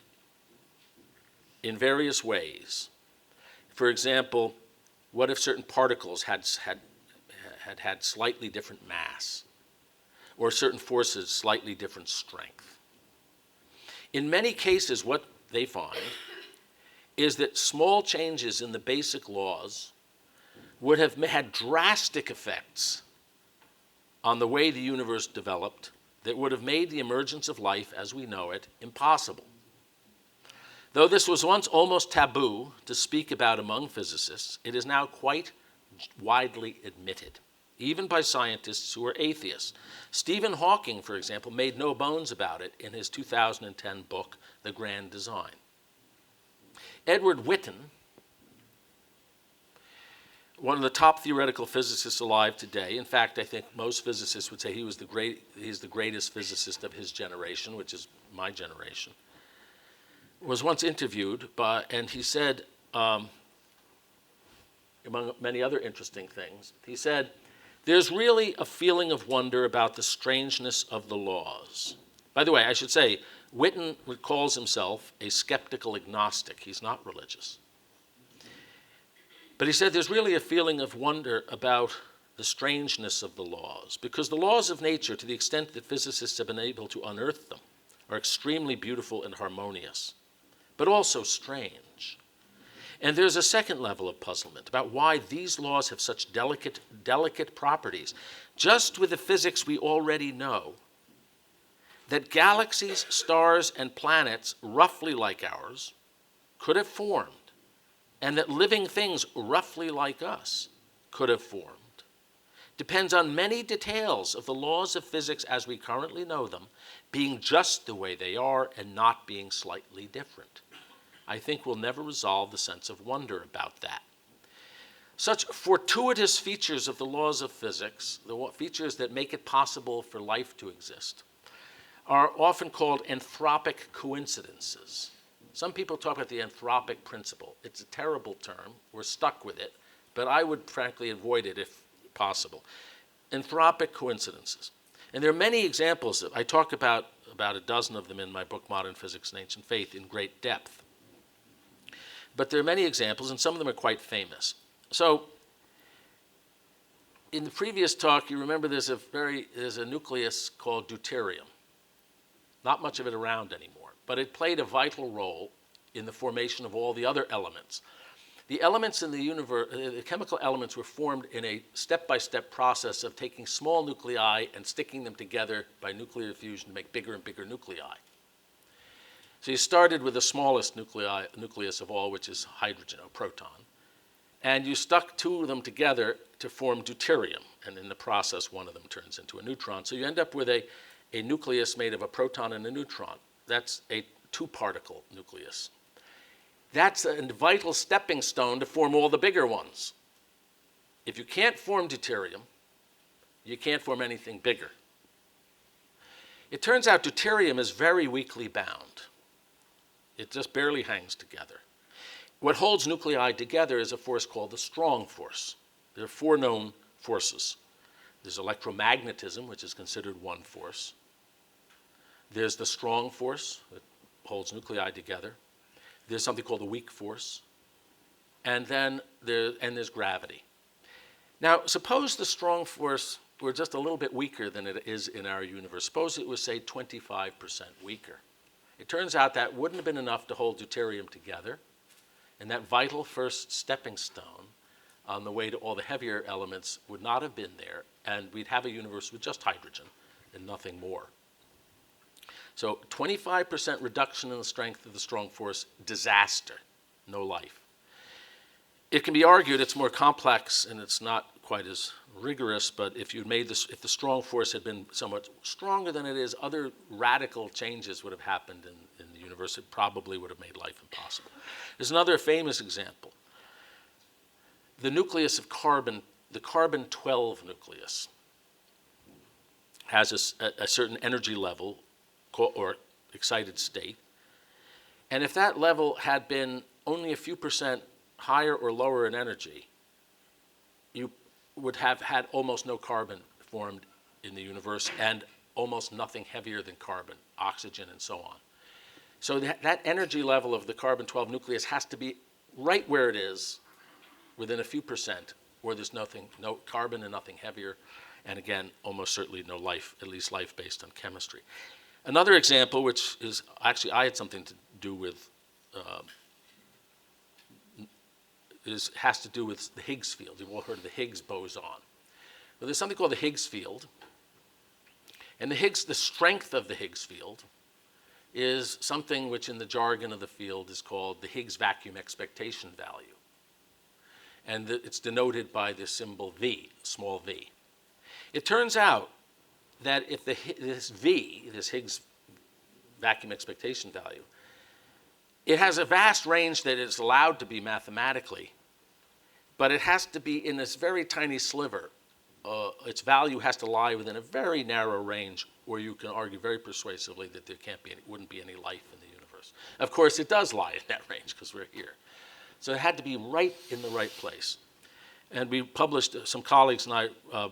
in various ways. For example, what if certain particles had slightly different mass, or certain forces slightly different strength? In many cases, what they find is that small changes in the basic laws would have had drastic effects on the way the universe developed that would have made the emergence of life as we know it impossible. Though this was once almost taboo to speak about among physicists, it is now quite widely admitted, even by scientists who are atheists. Stephen Hawking, for example, made no bones about it in his 2010 book, The Grand Design. Edward Witten, one of the top theoretical physicists alive today, in fact, I think most physicists would say he's the greatest physicist of his generation, which is my generation, was once interviewed and he said, among many other interesting things, he said, "There's really a feeling of wonder about the strangeness of the laws." By the way, I should say, Witten calls himself a skeptical agnostic. He's not religious. But he said there's really a feeling of wonder about the strangeness of the laws, because the laws of nature, to the extent that physicists have been able to unearth them, are extremely beautiful and harmonious, but also strange. And there's a second level of puzzlement about why these laws have such delicate properties, just with the physics we already know, that galaxies, stars, and planets roughly like ours could have formed, and that living things roughly like us could have formed, depends on many details of the laws of physics as we currently know them being just the way they are and not being slightly different. I think we'll never resolve the sense of wonder about that. Such fortuitous features of the laws of physics, the features that make it possible for life to exist, are often called anthropic coincidences. Some people talk about the anthropic principle. It's a terrible term. We're stuck with it, but I would frankly avoid it if possible. Anthropic coincidences. And there are many examples. I talk about a dozen of them in my book, Modern Physics and Ancient Faith, in great depth. But there are many examples, and some of them are quite famous. So in the previous talk, you remember there's a nucleus called deuterium. Not much of it around anymore, but it played a vital role in the formation of all the other elements. The elements in the universe, the chemical elements were formed in a step-by-step process of taking small nuclei and sticking them together by nuclear fusion to make bigger and bigger nuclei. So you started with the smallest nucleus of all, which is hydrogen, or proton, and you stuck two of them together to form deuterium, and in the process, one of them turns into a neutron. So you end up with a nucleus made of a proton and a neutron. That's a two-particle nucleus. That's a vital stepping stone to form all the bigger ones. If you can't form deuterium, you can't form anything bigger. It turns out deuterium is very weakly bound. It just barely hangs together. What holds nuclei together is a force called the strong force. There are four known forces. There's electromagnetism, which is considered one force. There's the strong force that holds nuclei together. There's something called the weak force. And then there's gravity. Now, suppose the strong force were just a little bit weaker than it is in our universe. Suppose it was, say, 25% weaker. It turns out that wouldn't have been enough to hold deuterium together. And that vital first stepping stone on the way to all the heavier elements would not have been there, and we'd have a universe with just hydrogen and nothing more. So 25% reduction in the strength of the strong force, disaster, no life. It can be argued it's more complex and it's not quite as rigorous, but if you'd made this, if the strong force had been somewhat stronger than it is, other radical changes would have happened in the universe. It probably would have made life impossible. There's another famous example. The nucleus of carbon, the carbon-12 nucleus, has a certain energy level or excited state. And if that level had been only a few percent higher or lower in energy, you would have had almost no carbon formed in the universe and almost nothing heavier than carbon, oxygen, and so on. So that energy level of the carbon-12 nucleus has to be right where it is, within a few percent, or there's nothing, no carbon and nothing heavier, and again, almost certainly no life, at least life based on chemistry. Another example, which is actually I had something to do with, has to do with the Higgs field. You've all heard of the Higgs boson. Well, there's something called the Higgs field, and the strength of the Higgs field is something which in the jargon of the field is called the Higgs vacuum expectation value. And it's denoted by the symbol V, small v. It turns out that if this V, this Higgs vacuum expectation value, it has a vast range that is allowed to be mathematically, but it has to be in this very tiny sliver. Its value has to lie within a very narrow range where you can argue very persuasively that there wouldn't be any life in the universe. Of course, it does lie in that range because we're here. So it had to be right in the right place. And we published, some colleagues and I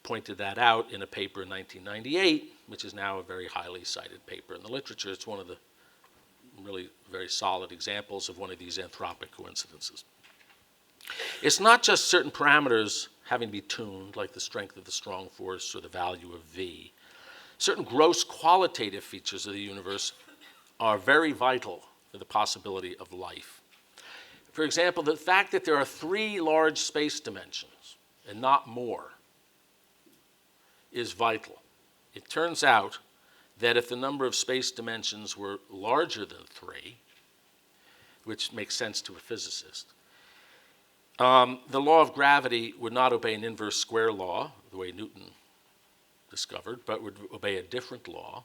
pointed that out in a paper in 1998, which is now a very highly cited paper in the literature. It's one of the really very solid examples of one of these anthropic coincidences. It's not just certain parameters having to be tuned, like the strength of the strong force or the value of V. Certain gross qualitative features of the universe are very vital for the possibility of life. For example, the fact that there are 3 large space dimensions and not more is vital. It turns out that if the number of space dimensions were larger than 3, which makes sense to a physicist, the law of gravity would not obey an inverse square law, the way Newton discovered, but would obey a different law.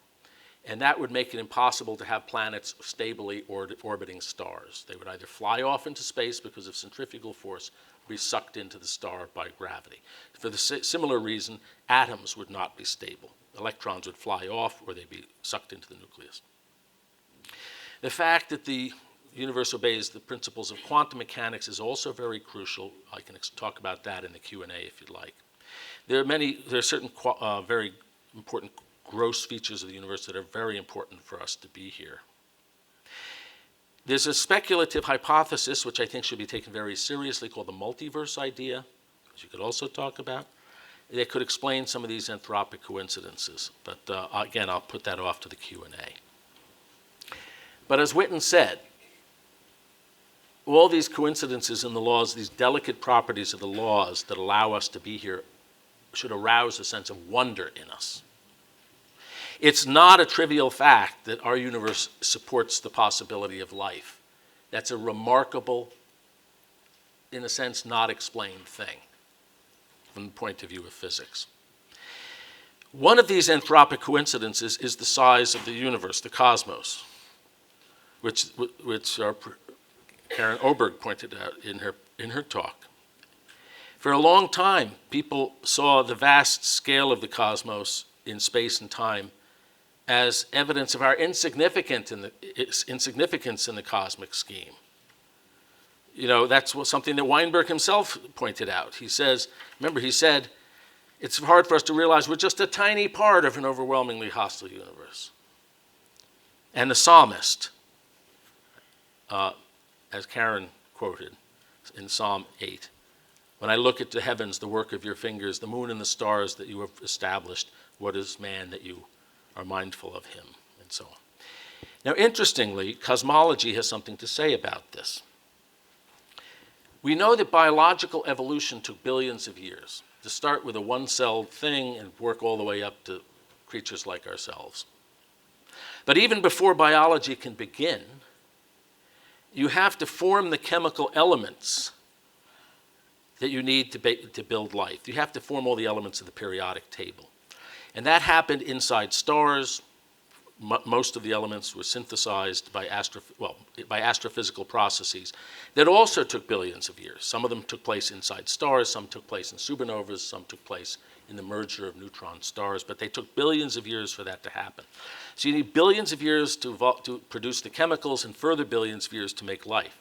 And that would make it impossible to have planets stably orbiting stars. They would either fly off into space because of centrifugal force or be sucked into the star by gravity. For the similar reason, atoms would not be stable. Electrons would fly off or they'd be sucked into the nucleus. The fact that the universe obeys the principles of quantum mechanics is also very crucial. I can talk about that in the Q&A if you'd like. There are certain very important gross features of the universe that are very important for us to be here. There's a speculative hypothesis, which I think should be taken very seriously, called the multiverse idea, which you could also talk about. That could explain some of these anthropic coincidences. But again, I'll put that off to the Q&A. But as Witten said, all these coincidences in the laws, these delicate properties of the laws that allow us to be here, should arouse a sense of wonder in us. It's not a trivial fact that our universe supports the possibility of life. That's a remarkable, in a sense, not explained thing from the point of view of physics. One of these anthropic coincidences is the size of the universe, the cosmos, which Karen Oberg pointed out in her talk. For a long time, people saw the vast scale of the cosmos in space and time as evidence of our insignificance in the cosmic scheme. That's something that Weinberg himself pointed out. He says, remember, he said, it's hard for us to realize we're just a tiny part of an overwhelmingly hostile universe. And the psalmist, as Karen quoted in Psalm 8, when I look at the heavens, the work of your fingers, the moon and the stars that you have established, what is man that you are mindful of him, and so on. Now, interestingly, cosmology has something to say about this. We know that biological evolution took billions of years to start with a one-celled thing and work all the way up to creatures like ourselves. But even before biology can begin, you have to form the chemical elements that you need to build life. You have to form all the elements of the periodic table. And that happened inside stars. Most of the elements were synthesized by astrophysical processes that also took billions of years. Some of them took place inside stars, some took place in supernovas, some took place in the merger of neutron stars, but they took billions of years for that to happen. So you need billions of years to produce the chemicals and further billions of years to make life.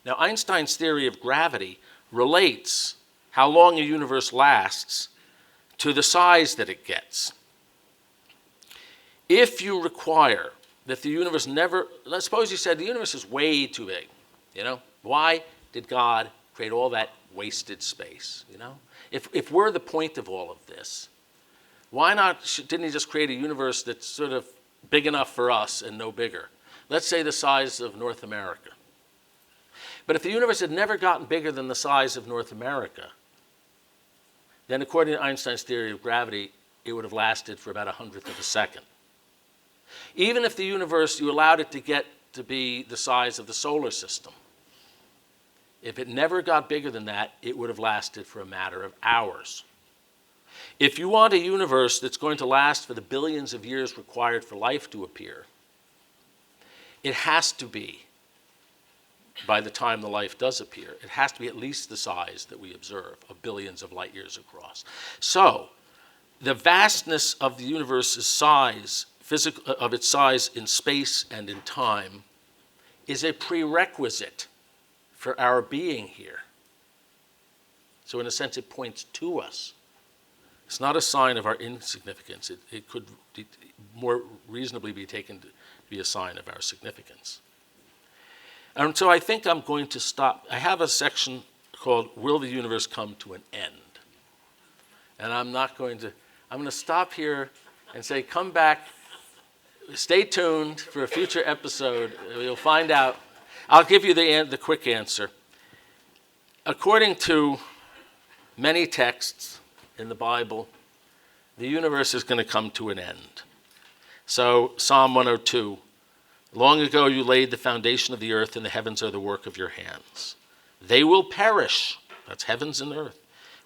Now, Einstein's theory of gravity relates how long a universe lasts to the size that it gets. If you require that the universe let's suppose you said the universe is way too big, why did God create all that wasted space, If we're the point of all of this, why didn't he just create a universe that's sort of big enough for us and no bigger? Let's say the size of North America. But if the universe had never gotten bigger than the size of North America, then according to Einstein's theory of gravity, it would have lasted for about 1/100th of a second. Even if the universe, you allowed it to get to be the size of the solar system, if it never got bigger than that, it would have lasted for a matter of hours. If you want a universe that's going to last for the billions of years required for life to appear, it has to be, by the time the life does appear, it has to be at least the size that we observe, of billions of light years across. So, the vastness of the universe's size, of its size in space and in time, is a prerequisite for our being here. So in a sense, it points to us. It's not a sign of our insignificance. It could more reasonably be taken to be a sign of our significance. And so I think I'm going to stop. I have a section called Will the Universe Come to an End? And I'm going to stop here and say, come back, stay tuned for a future episode. You'll find out. I'll give you the quick answer. According to many texts in the Bible, the universe is going to come to an end. So Psalm 102, long ago you laid the foundation of the earth, and the heavens are the work of your hands. They will perish, that's heavens and earth,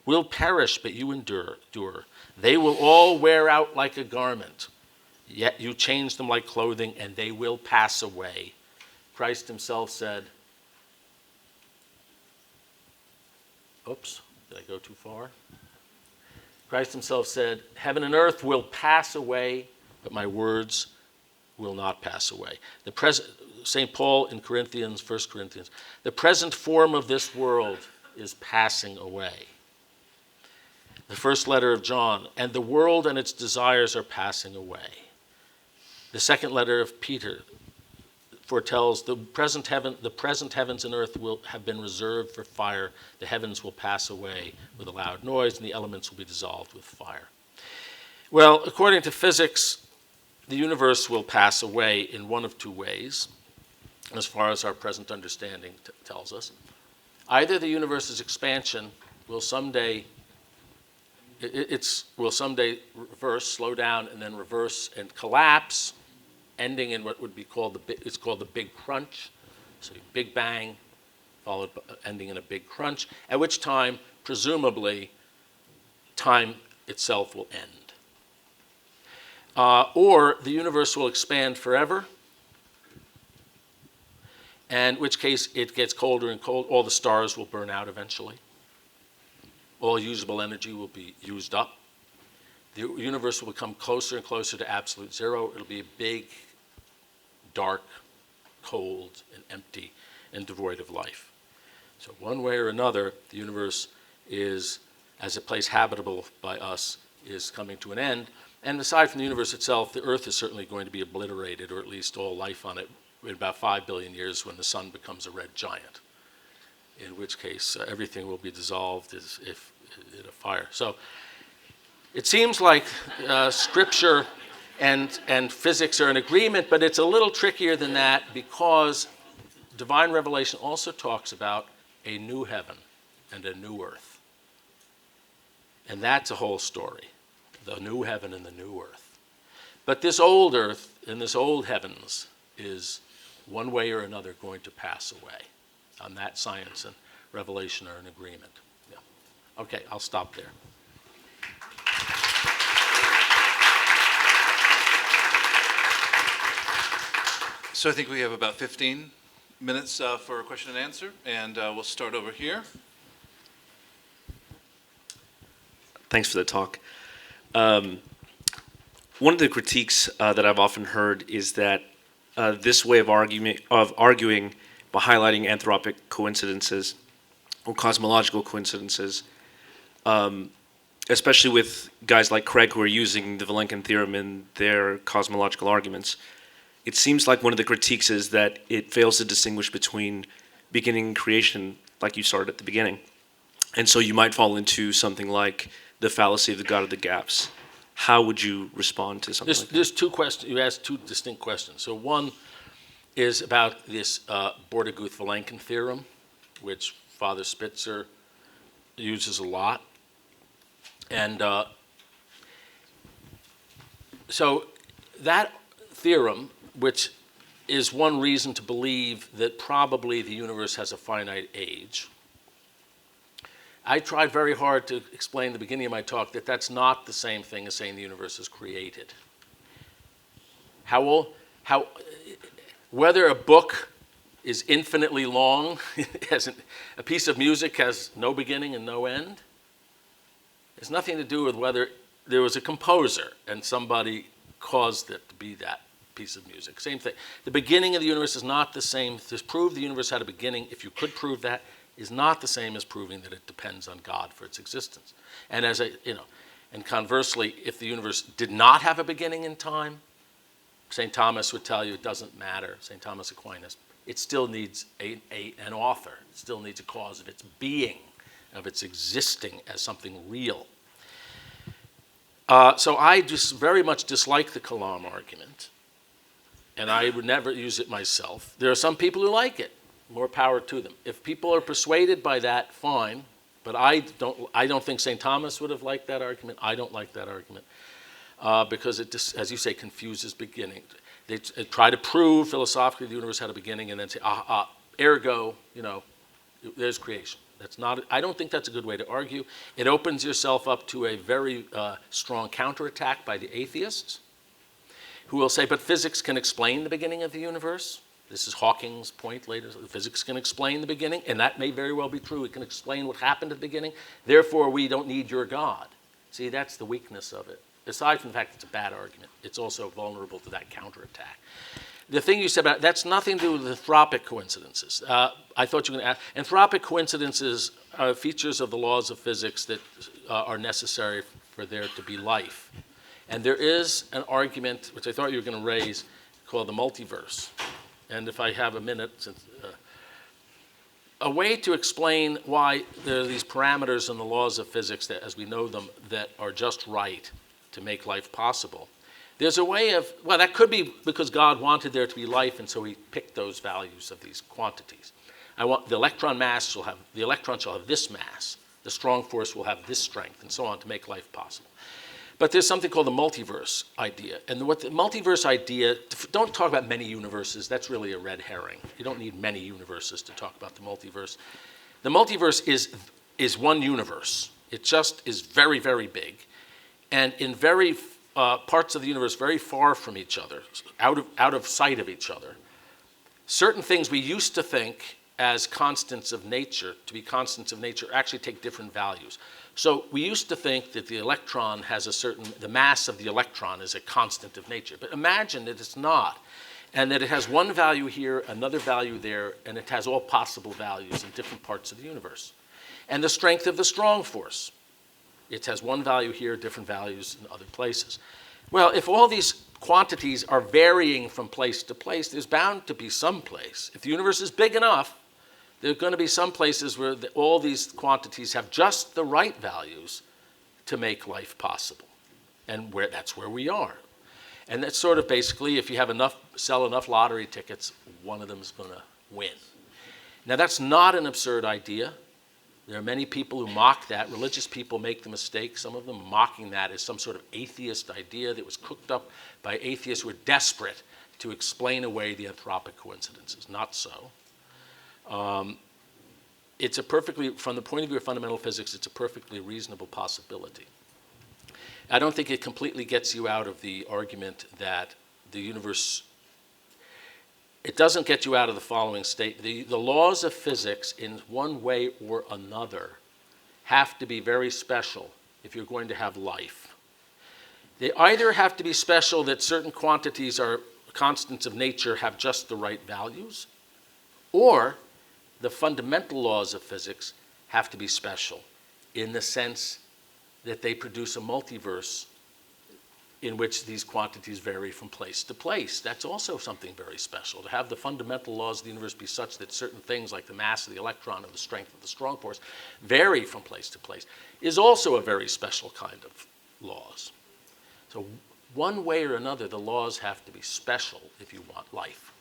will perish, but you endure. They will all wear out like a garment, yet you change them like clothing, and they will pass away. Christ himself said, oops, did I go too far? Christ himself said, heaven and earth will pass away, but my words will not pass away. St. Paul in Corinthians, 1 Corinthians, the present form of this world is passing away. The first letter of John, and the world and its desires are passing away. The second letter of Peter foretells the present heavens and earth will have been reserved for fire. The heavens will pass away with a loud noise, and the elements will be dissolved with fire. Well, according to physics, the universe will pass away in one of two ways, as far as our present understanding tells us. Either the universe's expansion will someday reverse, slow down, and then reverse and collapse, ending in what would be called the Big Crunch. So Big Bang, followed by ending in a big crunch, at which time, presumably, time itself will end. Or the universe will expand forever, and in which case it gets colder and colder. All the stars will burn out eventually. All usable energy will be used up. the universe will become closer and closer to absolute zero. It'll be big, dark, cold, and empty, and devoid of life. So one way or another, the universe is, as a place habitable by us, is coming to an end. And aside from the universe itself, the Earth is certainly going to be obliterated, or at least all life on it, in about 5 billion years when the sun becomes a red giant, in which case everything will be dissolved as if in a fire. So it seems like Scripture and physics are in agreement, but it's a little trickier than that, because divine revelation also talks about a new heaven and a new earth. And that's a whole story, the new heaven and the new earth. But this old earth and this old heavens is one way or another going to pass away. On that, science and revelation are in agreement. Yeah. Okay, I'll stop there. So I think we have about 15 minutes for question and answer, and we'll start over here. Thanks for the talk. One of the critiques that I've often heard is that this way of arguing by highlighting anthropic coincidences or cosmological coincidences, especially with guys like Craig who are using the Vilenkin theorem in their cosmological arguments, it seems like one of the critiques is that it fails to distinguish between beginning and creation, like you started at the beginning. And so you might fall into something like the fallacy of the God of the gaps. How would you respond to something like that? There's two questions. You asked two distinct questions. So one is about this Bordeguth-Vilenkin theorem, which Father Spitzer uses a lot. And so that theorem, which is one reason to believe that probably the universe has a finite age. I tried very hard to explain at the beginning of my talk that that's not the same thing as saying the universe is created. Whether a book is infinitely long, a piece of music has no beginning and no end, has nothing to do with whether there was a composer and somebody caused it to be that piece of music. Same thing. The beginning of the universe is not the same. To prove the universe had a beginning, if you could prove that, is not the same as proving that it depends on God for its existence. And and conversely, if the universe did not have a beginning in time, St. Thomas would tell you it doesn't matter, St. Thomas Aquinas, it still needs an author. It still needs a cause of its being, of its existing as something real. So I just very much dislike the Kalam argument, and I would never use it myself. There are some people who like it. More power to them. If people are persuaded by that, fine. But I don't think St. Thomas would have liked that argument. I don't like that argument because it just, as you say, confuses beginning. They try to prove philosophically the universe had a beginning and then say, ergo, there's creation. That's not. I don't think that's a good way to argue. It opens yourself up to a very strong counterattack by the atheists, who will say, but physics can explain the beginning of the universe. This is Hawking's point later. Physics can explain the beginning, and that may very well be true. It can explain what happened at the beginning. Therefore, we don't need your God. See, that's the weakness of it. Aside from the fact it's a bad argument, it's also vulnerable to that counterattack. The thing you said about that's nothing to do with anthropic coincidences. I thought you were going to ask. Anthropic coincidences are features of the laws of physics that are necessary for there to be life. And there is an argument, which I thought you were going to raise, called the multiverse. And if I have a minute, a way to explain why there are these parameters in the laws of physics that, as we know them, that are just right to make life possible. There's a way of, well, that could be because God wanted there to be life, and so he picked those values of these quantities. The electron shall have this mass, the strong force will have this strength, and so on to make life possible. But there's something called the multiverse idea. And what the multiverse idea, don't talk about many universes, that's really a red herring. You don't need many universes to talk about the multiverse. The multiverse is one universe. It just is very, very big. And in very parts of the universe very far from each other, out of sight of each other, certain things we used to think as constants of nature, to be constants of nature, actually take different values. So we used to think that the electron has the mass of the electron is a constant of nature. But imagine that it's not, and that it has one value here, another value there, and it has all possible values in different parts of the universe. And the strength of the strong force. It has one value here, different values in other places. Well, if all these quantities are varying from place to place, there's bound to be some place. If the universe is big enough, there are going to be some places where all these quantities have just the right values to make life possible. And that's where we are. And that's sort of basically, if you sell enough lottery tickets, one of them is going to win. Now, that's not an absurd idea. There are many people who mock that. Religious people make the mistake, some of them mocking that as some sort of atheist idea that was cooked up by atheists who were desperate to explain away the anthropic coincidences. Not so. It's from the point of view of fundamental physics, it's a perfectly reasonable possibility. I don't think it completely gets you out of the argument that the universe, it doesn't get you out of the following state. The laws of physics, in one way or another, have to be very special if you're going to have life. They either have to be special that certain quantities are constants of nature have just the right values, or the fundamental laws of physics have to be special in the sense that they produce a multiverse in which these quantities vary from place to place. That's also something very special. To have the fundamental laws of the universe be such that certain things like the mass of the electron and the strength of the strong force vary from place to place is also a very special kind of laws. So one way or another, the laws have to be special if you want life.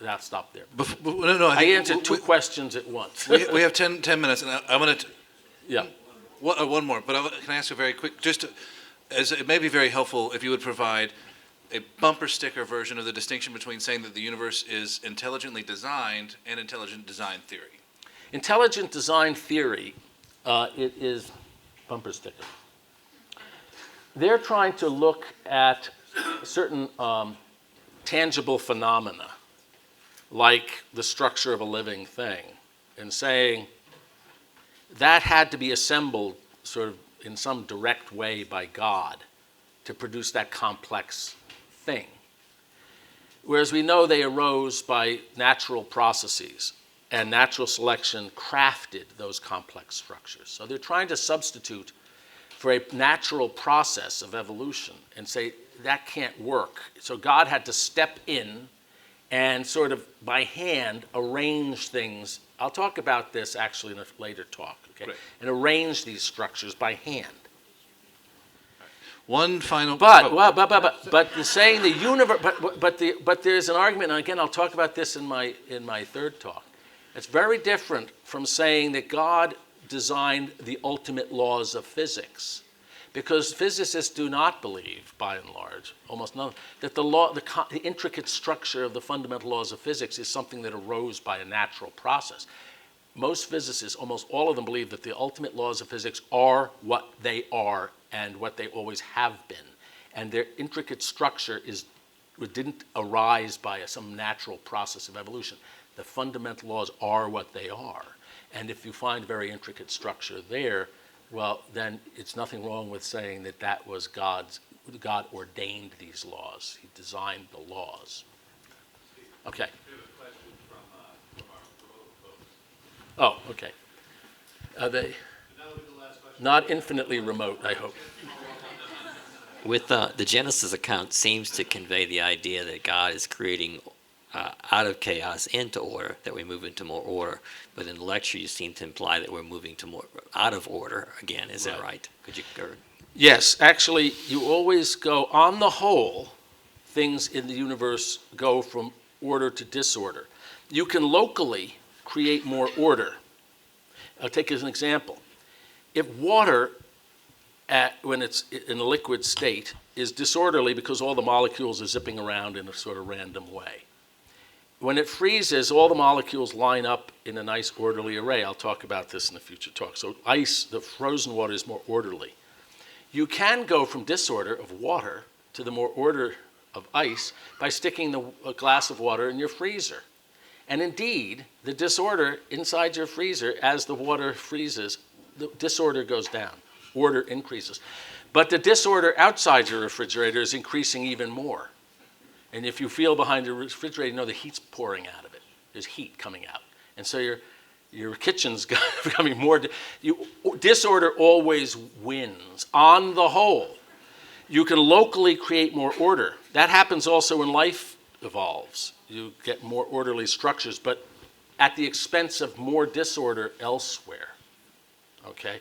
I'll stop there. I answered two questions at once. we have 10 minutes, and I want to... Yeah. One more, but can I ask a very quick, as it may be very helpful if you would provide a bumper sticker version of the distinction between saying that the universe is intelligently designed and intelligent design theory. Intelligent design theory, it is bumper sticker. They're trying to look at certain tangible phenomena, like the structure of a living thing, and saying that had to be assembled sort of in some direct way by God to produce that complex thing. Whereas we know they arose by natural processes, and natural selection crafted those complex structures. So they're trying to substitute for a natural process of evolution and say that can't work. So God had to step in and sort of by hand arrange things. I'll talk about this actually in a later talk, okay? Great. And arrange these structures by hand. One final... But saying the universe, but there's an argument, and again, I'll talk about this in my third talk. It's very different from saying that God designed the ultimate laws of physics. Because physicists do not believe, by and large, almost none, that the intricate structure of the fundamental laws of physics is something that arose by a natural process. Most physicists, almost all of them, believe that the ultimate laws of physics are what they are and what they always have been. And their intricate structure didn't arise by some natural process of evolution. The fundamental laws are what they are. And if you find very intricate structure there, well, then it's nothing wrong with saying that that was God ordained these laws. He designed the laws. Okay. Oh, okay. Are they not infinitely remote, I hope? With the Genesis account seems to convey the idea that God is creating out of chaos into order, that we move into more order. But in the lecture, you seem to imply that we're moving to more out of order again. Is that right? Could you? Yes, actually, you always go, on the whole, things in the universe go from order to disorder. You can locally create more order. I'll take as an example. If water, when it's in a liquid state, is disorderly because all the molecules are zipping around in a sort of random way. When it freezes, all the molecules line up in a nice orderly array. I'll talk about this in a future talk. So ice, the frozen water, is more orderly. You can go from disorder of water to the more order of ice by sticking a glass of water in your freezer. And indeed, the disorder inside your freezer, as the water freezes, the disorder goes down, order increases. But the disorder outside your refrigerator is increasing even more. And if you feel behind your refrigerator, you know the heat's pouring out of it. There's heat coming out. And so your kitchen's becoming more, disorder always wins. On the whole, you can locally create more order. That happens also when life evolves. You get more orderly structures, but at the expense of more disorder elsewhere. Okay?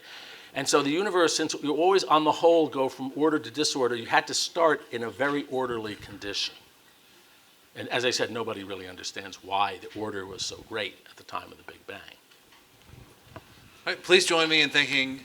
And so the universe, since you always on the whole go from order to disorder, you had to start in a very orderly condition. And as I said, nobody really understands why the order was so great at the time of the Big Bang. All right, please join me in thanking